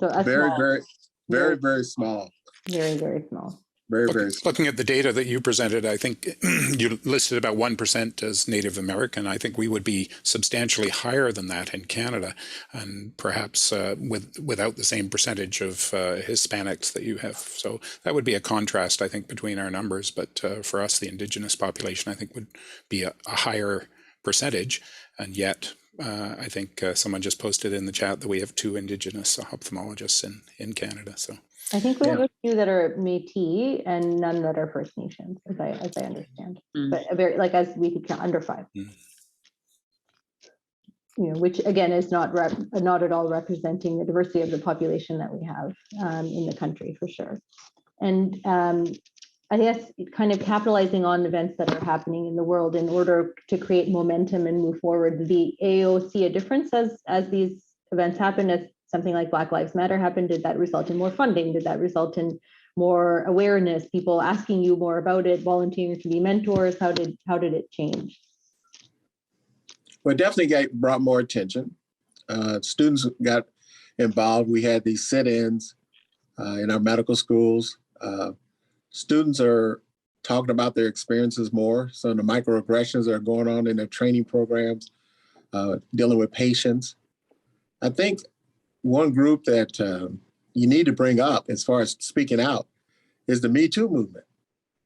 So very small. Very small. Very small. Very small. Looking at the data that you presented, I think you listed about 1% as Native American. I think we would be substantially higher than that in Canada, and perhaps without the same percentage of Hispanics that you have. So that would be a contrast, I think, between our numbers. But for us, the Indigenous population, I think, would be a higher percentage. And yet, I think someone just posted in the chat that we have 2 Indigenous ophthalmologists in Canada. So I think we have a few that are Métis and none that are First Nations, as I understand. But as we could count, under 5. Which again is not at all representing the diversity of the population that we have in the country, for sure. And I guess kind of capitalizing on events that are happening in the world in order to create momentum and move forward. Did the AO see a difference as these events happen, as something like Black Lives Matter happened? Did that result in more funding? Did that result in more awareness, people asking you more about it, volunteering to be mentors? How did it change? Well, it definitely brought more attention. Students got involved. We had these sit-ins in our medical schools. Students are talking about their experiences more. So the microaggressions that are going on in their training programs, dealing with patients. I think one group that you need to bring up as far as speaking out is the Me Too movement.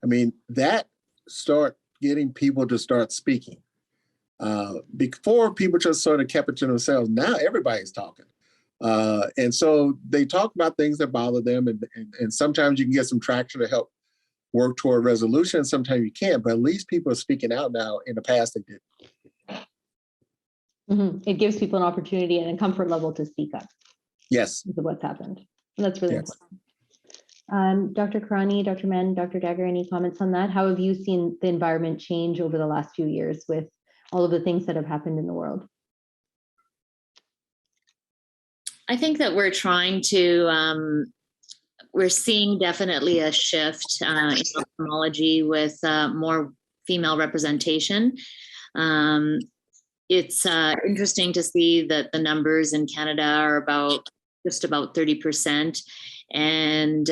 I mean, that start getting people to start speaking. Before, people just sort of kept it to themselves. Now everybody's talking. And so they talk about things that bother them. And sometimes you can get some traction to help work toward resolution. Sometimes you can't, but at least people are speaking out now. In the past, they didn't. It gives people an opportunity and a comfort level to speak up. Yes. Of what's happened. And that's really important. Dr. Karani, Dr. Mann, Dr. Dagger, any comments on that? How have you seen the environment change over the last few years with all of the things that have happened in the world? I think that we're trying to, we're seeing definitely a shift in ophthalmology with more female representation. It's interesting to see that the numbers in Canada are just about 30%, and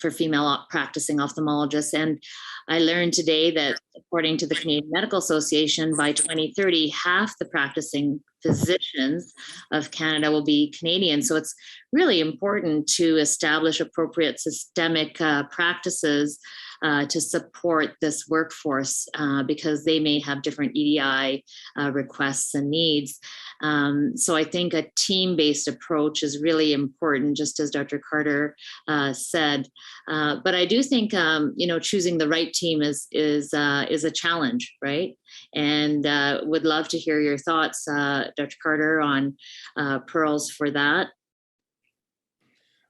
for female practicing ophthalmologists. And I learned today that according to the Canadian Medical Association, by 2030, half the practicing physicians of Canada will be Canadian. So it's really important to establish appropriate systemic practices to support this workforce because they may have different EDI requests and needs. So I think a team-based approach is really important, just as Dr. Carter said. But I do think choosing the right team is a challenge, right? And would love to hear your thoughts, Dr. Carter, on pearls for that.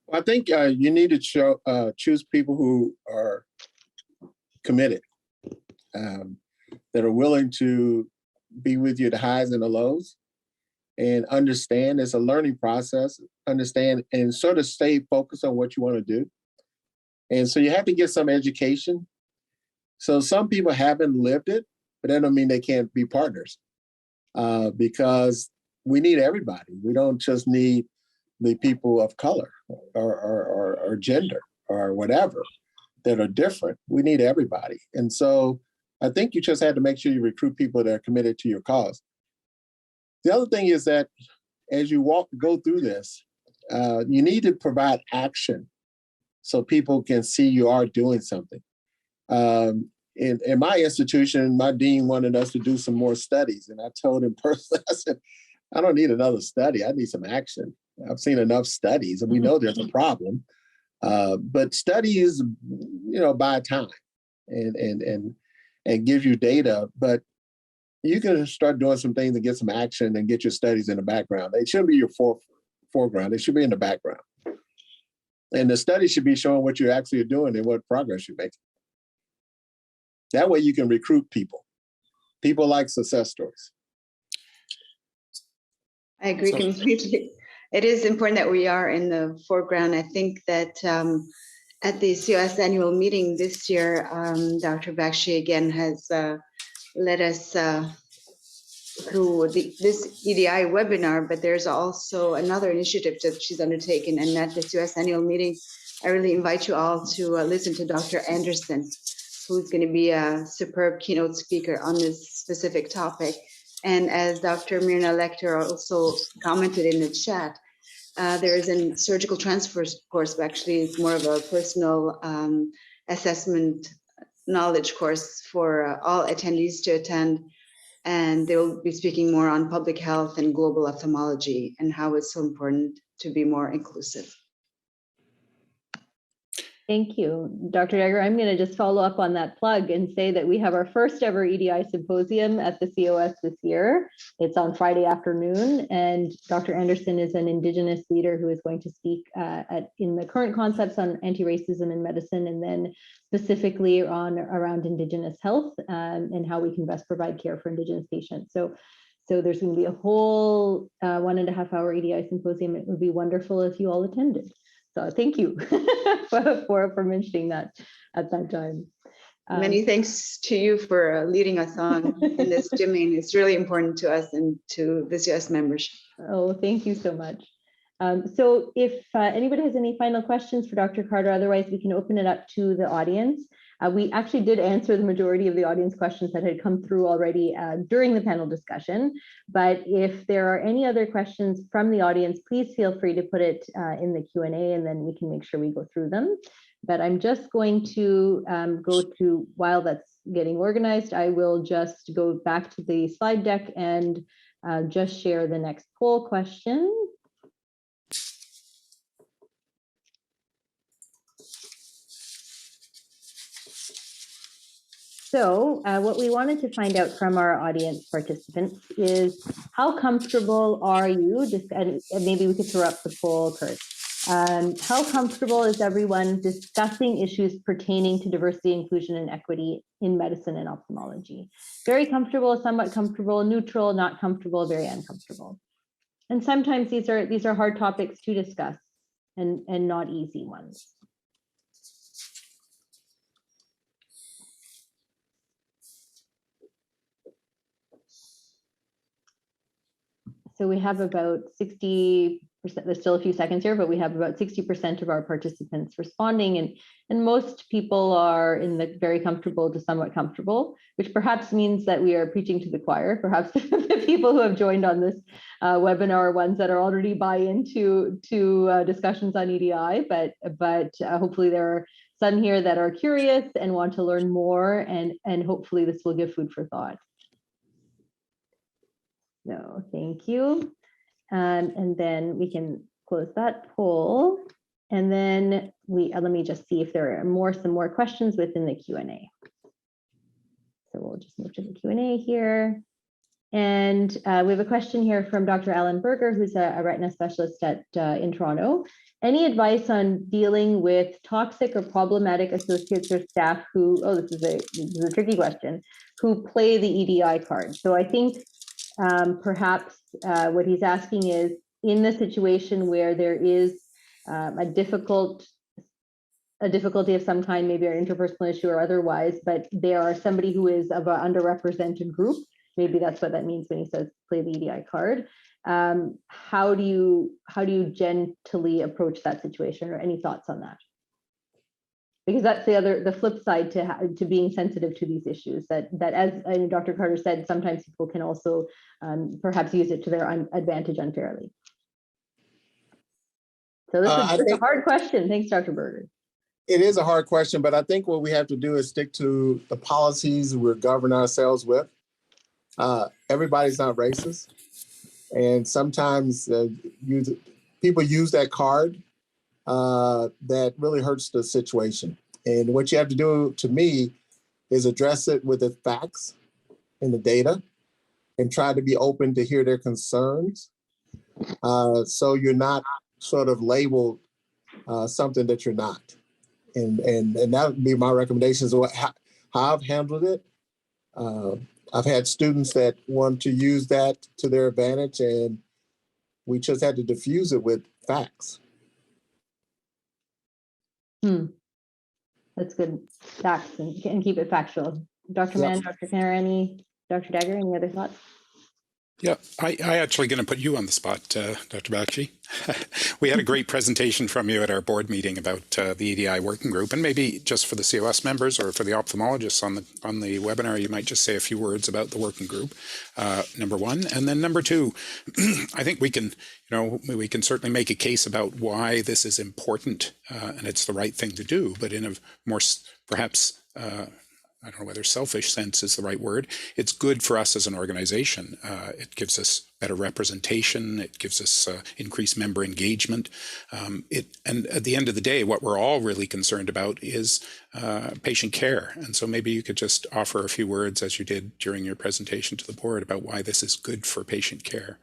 Well, I think you need to choose people who are committed, that are willing to be with you the highs and the lows, and understand it's a learning process, understand and sort of stay focused on what you want to do. And so you have to get some education. So some people haven't lived it, but that don't mean they can't be partners, because we need everybody. We don't just need the people of color or gender or whatever that are different. We need everybody. And so I think you just had to make sure you recruit people that are committed to your cause. The other thing is that as you go through this, you need to provide action so people can see you are doing something. In my institution, my dean wanted us to do some more studies. And I told him personally, I said, I don't need another study. I need some action. I've seen enough studies and we know there's a problem. But studies, buy time and give you data, but you can start doing some things and get some action and get your studies in the background. They shouldn't be your foreground. They should be in the background. And the study should be showing what you actually are doing and what progress you're making. That way you can recruit people. People like success stories. I agree completely. It is important that we are in the foreground. I think that at the COS annual meeting this year, Dr. Bakshi again has led us through this EDI webinar, but there's also another initiative that she's undertaken. And at the COS annual meeting, I really invite you all to listen to Dr. Anderson, who's going to be a superb keynote speaker on this specific topic. And as Dr. Myrna Lecter also commented in the chat, there is a surgical transfer course, but actually it's more of a personal assessment knowledge course for all attendees to attend. And they will be speaking more on public health and global ophthalmology and how it's so important to be more inclusive. Thank you, Dr. Dagger. I'm going to just follow up on that plug and say that we have our first ever EDI symposium at the COS this year. It's on Friday afternoon, and Dr. Anderson is an Indigenous leader who is going to speak in the current concepts on anti-racism in medicine, and then specifically around Indigenous health and how we can best provide care for Indigenous patients. So there's going to be a whole 1.5 hour EDI symposium. It would be wonderful if you all attended. So thank you for mentioning that at that time. Many thanks to you for leading us on in this domain. It's really important to us and to the COS membership. Oh, thank you so much. So if anybody has any final questions for Dr. Carter, otherwise we can open it up to the audience. We actually did answer the majority of the audience questions that had come through already during the panel discussion. But if there are any other questions from the audience, please feel free to put it in the Q&A, and then we can make sure we go through them. But I'm just going to go to, while that's getting organized, I will just go back to the slide deck and just share the next poll question. So what we wanted to find out from our audience participants is how comfortable are you, and maybe we could throw up the poll, Kurt. How comfortable is everyone discussing issues pertaining to diversity, inclusion, and equity in medicine and ophthalmology? Very comfortable, somewhat comfortable, neutral, not comfortable, very uncomfortable. And sometimes these are hard topics to discuss and not easy ones. So we have about 60%, there's still a few seconds here, but we have about 60% of our participants responding, and most people are in the very comfortable to somewhat comfortable, which perhaps means that we are preaching to the choir. Perhaps the people who have joined on this webinar are ones that are already buy into discussions on EDI, but hopefully there are some here that are curious and want to learn more, and hopefully this will give food for thought. No, thank you. And then we can close that poll. And then let me just see if there are some more questions within the Q&A. So we'll just move to the Q&A here. And we have a question here from Dr. Alan Berger, who's a retina specialist in Toronto. Any advice on dealing with toxic or problematic associates or staff who, this is a tricky question, who play the EDI card? So I think perhaps what he's asking is, in the situation where there is a difficulty of some kind, maybe an interpersonal issue or otherwise, but there are somebody who is of an underrepresented group, maybe that's what that means when he says play the EDI card. How do you gently approach that situation, or any thoughts on that? Because that's the flip side to being sensitive to these issues, that as Dr. Carter said, sometimes people can also perhaps use it to their advantage unfairly. So this is a hard question. Thanks, Dr. Berger. It is a hard question, but I think what we have to do is stick to the policies we're governing ourselves with. Everybody's not racist. And sometimes people use that card that really hurts the situation. And what you have to do, to me, is address it with the facts and the data and try to be open to hear their concerns. So you're not sort of labeled something that you're not. And that would be my recommendations of how I've handled it. I've had students that want to use that to their advantage, and we just had to diffuse it with facts. That's good. Facts and keep it factual. Dr. Mann, Dr. Kenner, Dr. Dagger, any other thoughts? Yeah, I actually going to put you on the spot, Dr. Bakshi. We had a great presentation from you at our board meeting about the EDI working group, and maybe just for the COS members or for the ophthalmologists on the webinar, you might just say a few words about the working group, number one. And then number two, I think we can certainly make a case about why this is important and it's the right thing to do, but in a more perhaps I don't know whether selfish sense is the right word. It's good for us as an organization. It gives us better representation. It gives us increased member engagement. And at the end of the day, what we're all really concerned about is patient care. And so maybe you could just offer a few words, as you did during your presentation to the board, about why this is good for patient care.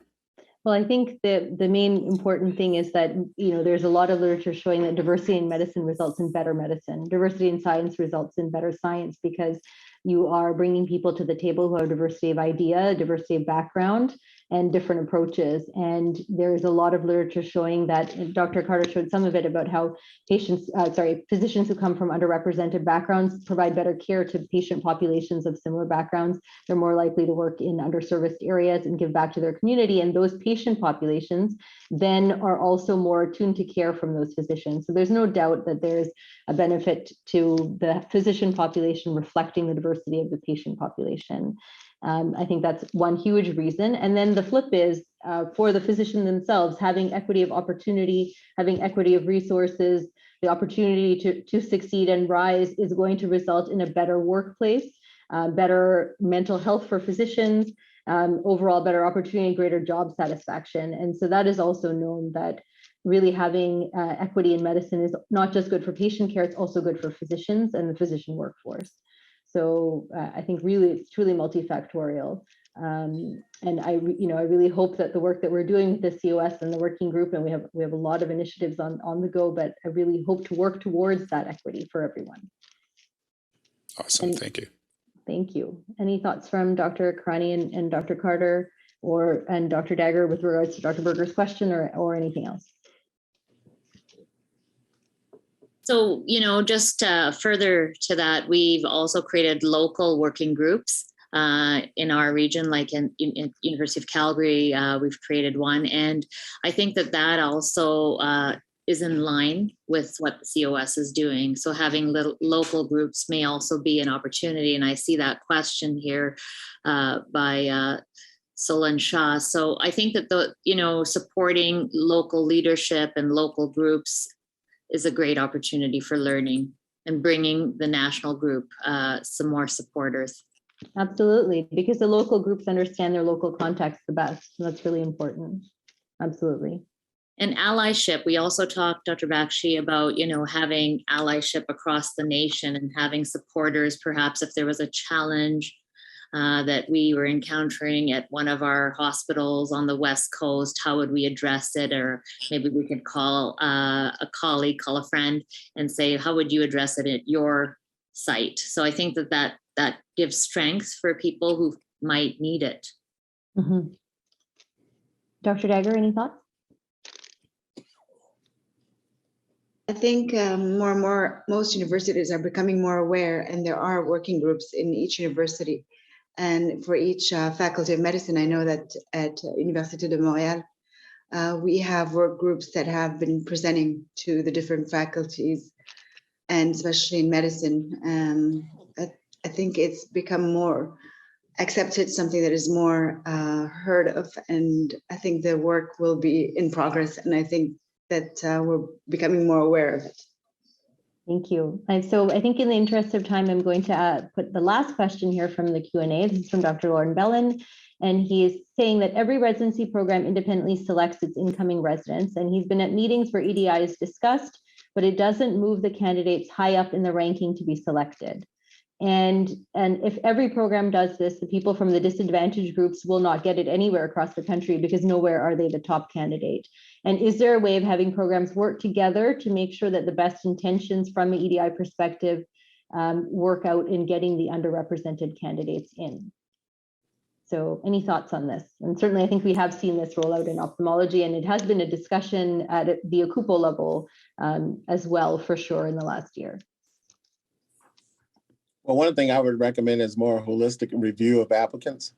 Well, I think the main important thing is that, there's a lot of literature showing that diversity in medicine results in better medicine. Diversity in science results in better science because you are bringing people to the table who have diversity of idea, diversity of background, and different approaches. And there's a lot of literature showing that, Dr. Carter showed some of it, about how physicians who come from underrepresented backgrounds provide better care to patient populations of similar backgrounds. They're more likely to work in underserviced areas and give back to their community. And those patient populations then are also more attuned to care from those physicians. So there's no doubt that there's a benefit to the physician population reflecting the diversity of the patient population. I think that's one huge reason. And then the flip is for the physician themselves, having equity of opportunity, having equity of resources, the opportunity to succeed and rise is going to result in a better workplace, better mental health for physicians, overall better opportunity, greater job satisfaction. And so that is also known that really having equity in medicine is not just good for patient care, it's also good for physicians and the physician workforce. So I think really it's truly multifactorial. And I really hope that the work that we're doing with the COS and the working group, and we have a lot of initiatives on the go, but I really hope to work towards that equity for everyone. Awesome, thank you. Thank you. Any thoughts from Dr. Karani and Dr. Carter and Dr. Dagger with regards to Dr. Berger's question or anything else? So, just further to that, we've also created local working groups in our region, like in University of Calgary, we've created one. And I think that also is in line with what the COS is doing. So having local groups may also be an opportunity. And I see that question here by Solon Shah. So I think that supporting local leadership and local groups is a great opportunity for learning and bringing the national group some more supporters. Absolutely, because the local groups understand their local context the best. That's really important. Absolutely. And allyship, we also talked, Dr. Bakshi, about, having allyship across the nation and having supporters, perhaps if there was a challenge that we were encountering at one of our hospitals on the West Coast, how would we address it? Or maybe we could call a colleague, call a friend and say, how would you address it at your site? So I think that gives strength for people who might need it. Mm-hmm. Dr. Dagger, any thoughts? I think more and more, most universities are becoming more aware, and there are working groups in each university. And for each faculty of medicine, I know that at Université de Montréal, we have work groups that have been presenting to the different faculties, and especially in medicine. I think it's become more accepted, something that is more heard of, and I think the work will be in progress, and I think that we're becoming more aware of it. Thank you. And so I think in the interest of time, I'm going to put the last question here from the Q&A. This is from Dr. Lauren Bellin, and he is saying that every residency program independently selects its incoming residents, and he's been at meetings where EDI is discussed, but it doesn't move the candidates high up in the ranking to be selected. And if every program does this, the people from the disadvantaged groups will not get it anywhere across the country because nowhere are they the top candidate. And is there a way of having programs work together to make sure that the best intentions from an EDI perspective work out in getting the underrepresented candidates in? So any thoughts on this? And certainly I think we have seen this roll out in ophthalmology, and it has been a discussion at the ACUPO level as well, for sure, in the last year. Well, one thing I would recommend is more holistic review of applicants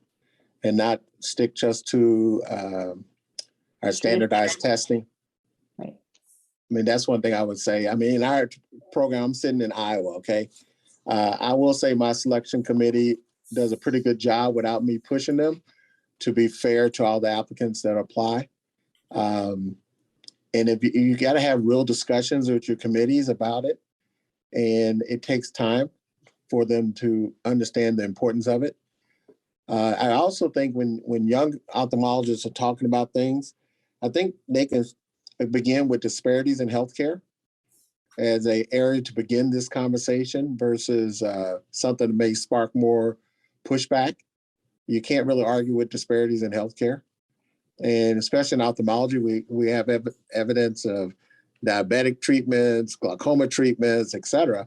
and not stick just to our standardized testing. Right. I mean, that's one thing I would say. I mean, in our program, I'm sitting in Iowa, okay? I will say my selection committee does a pretty good job without me pushing them to be fair to all the applicants that apply. And if you got to have real discussions with your committees about it, and it takes time for them to understand the importance of it. I also think when young ophthalmologists are talking about things, I think they can begin with disparities in healthcare as an area to begin this conversation versus something that may spark more pushback. You can't really argue with disparities in healthcare. And especially in ophthalmology, we have evidence of diabetic treatments, glaucoma treatments, et cetera.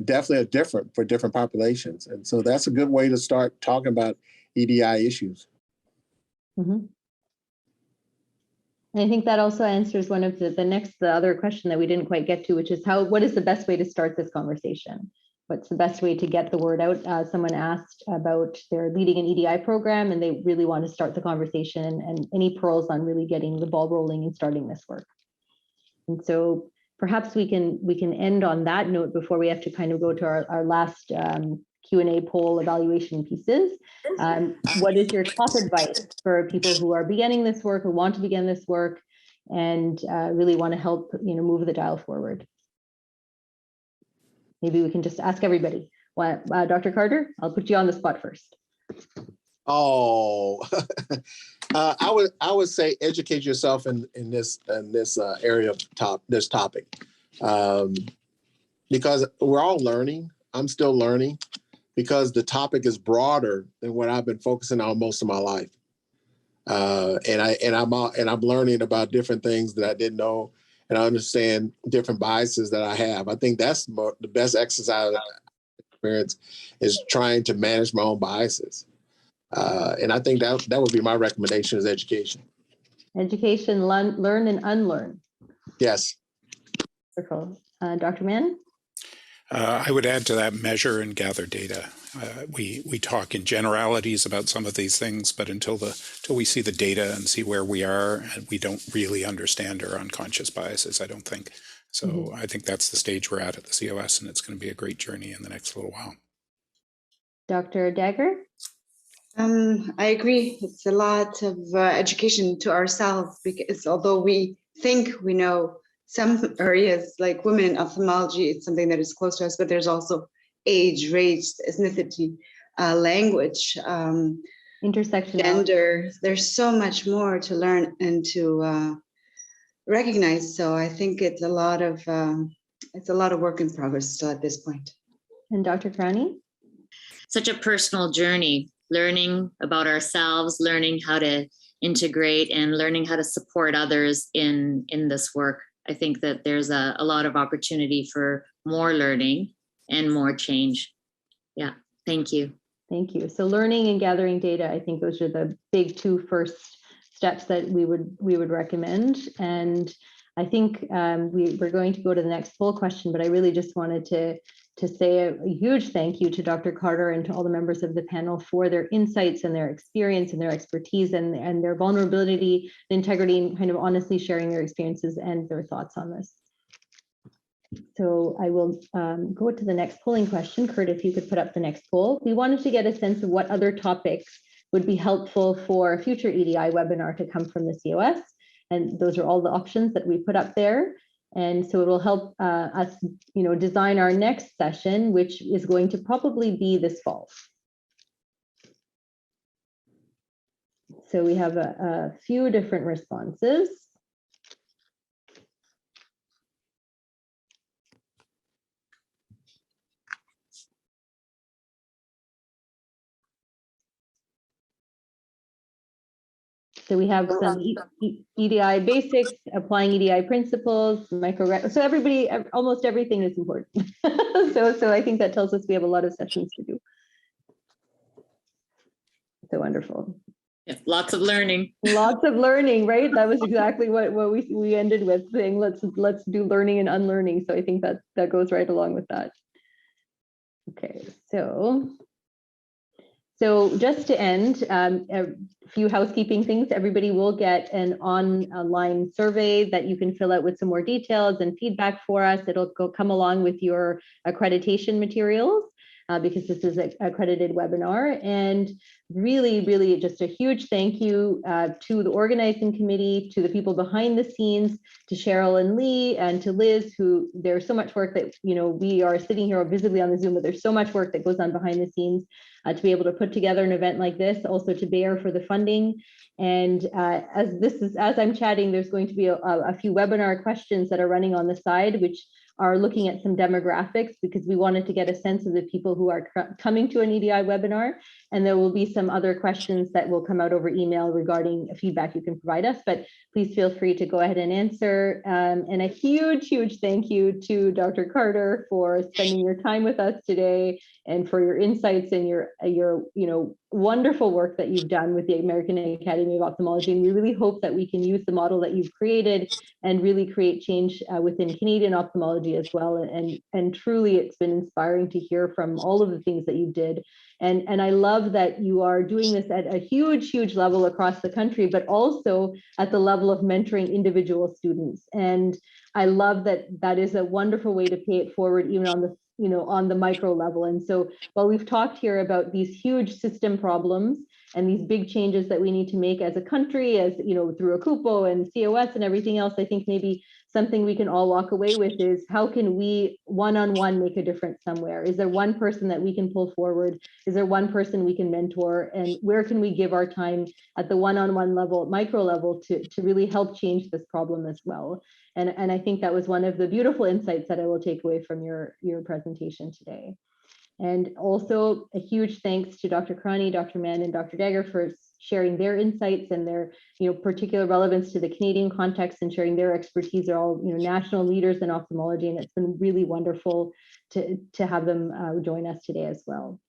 Definitely are different for different populations. And so that's a good way to start talking about EDI issues. Mm-hmm. I think that also answers one of the other question that we didn't quite get to, which is what is the best way to start this conversation? What's the best way to get the word out? Someone asked about they're leading an EDI program and they really want to start the conversation, and any pearls on really getting the ball rolling and starting this work. And so perhaps we can end on that note before we have to kind of go to our last Q&A poll evaluation pieces. What is your top advice for people who are beginning this work, who want to begin this work, and really want to help move the dial forward? Maybe we can just ask everybody. Dr. Carter, I'll put you on the spot first. Oh, I would say educate yourself in this area of this topic, because we're all learning. I'm still learning because the topic is broader than what I've been focusing on most of my life, and I'm learning about different things that I didn't know, and I understand different biases that I have. I think that's the best exercise experience is trying to manage my own biases. And I think that would be my recommendation is education. Education, learn and unlearn. Yes. Wonderful. Dr. Mann? I would add to that, measure and gather data. We talk in generalities about some of these things, but until we see the data and see where we are, we don't really understand our unconscious biases, I don't think. So I think that's the stage we're at the COS, and it's going to be a great journey in the next little while. Dr. Dagger? I agree. It's a lot of education to ourselves, because although we think we know some areas like women in ophthalmology, it's something that is close to us, but there's also age, race, ethnicity, language, intersectionality, gender. There's so much more to learn and to recognize. So I think it's a lot of work in progress still at this point. And Dr. Krani? Such a personal journey, learning about ourselves, learning how to integrate, and learning how to support others in this work. I think that there's a lot of opportunity for more learning and more change. Yeah, thank you. Thank you. So learning and gathering data, I think those are the big two first steps that we would recommend. And I think we're going to go to the next poll question, but I really just wanted to say a huge thank you to Dr. Carter and to all the members of the panel for their insights and their experience and their expertise and their vulnerability, integrity, and kind of honestly sharing their experiences and their thoughts on this. So I will go to the next polling question. Kurt, if you could put up the next poll. We wanted to get a sense of what other topics would be helpful for a future EDI webinar to come from the COS. And those are all the options that we put up there. And so it will help us, design our next session, which is going to probably be this fall. So we have a few different responses. So we have some EDI basics, applying EDI principles, so everybody, almost everything is important. So I think that tells us we have a lot of sessions to do. So wonderful. Yes, lots of learning. Lots of learning, right? That was exactly what we ended with, saying let's do learning and unlearning. So I think that goes right along with that. Okay, so just to end, a few housekeeping things. Everybody will get an online survey that you can fill out with some more details and feedback for us. It'll come along with your accreditation materials because this is an accredited webinar. And really just a huge thank you to the organizing committee, to the people behind the scenes, to Cheryl and Lee, and to Liz, who there's so much work that, we are sitting here visibly on the Zoom, but there's so much work that goes on behind the scenes to be able to put together an event like this, also to Bayer for the funding. And as I'm chatting, there's going to be a few webinar questions that are running on the side, which are looking at some demographics, because we wanted to get a sense of the people who are coming to an EDI webinar. And there will be some other questions that will come out over email regarding feedback you can provide us, but please feel free to go ahead and answer. And a huge thank you to Dr. Carter for spending your time with us today and for your insights and your wonderful work that you've done with the American Academy of Ophthalmology. And we really hope that we can use the model that you've created and really create change within Canadian ophthalmology as well. And truly, it's been inspiring to hear from all of the things that you did. And I love that you are doing this at a huge level across the country, but also at the level of mentoring individual students. And I love that is a wonderful way to pay it forward, even on the on the micro level. And so while we've talked here about these huge system problems and these big changes that we need to make as a country, as through ACUPO and COS and everything else, I think maybe something we can all walk away with is, how can we one-on-one make a difference somewhere? Is there one person that we can pull forward? Is there one person we can mentor? And where can we give our time at the one-on-one level, micro level, to really help change this problem as well? And I think that was one of the beautiful insights that I will take away from your presentation today. And also a huge thanks to Dr. Krani, Dr. Mann, and Dr. Dagger for sharing their insights and their particular relevance to the Canadian context, and sharing their expertise. They're all national leaders in ophthalmology, and it's been really wonderful to have them join us today as well.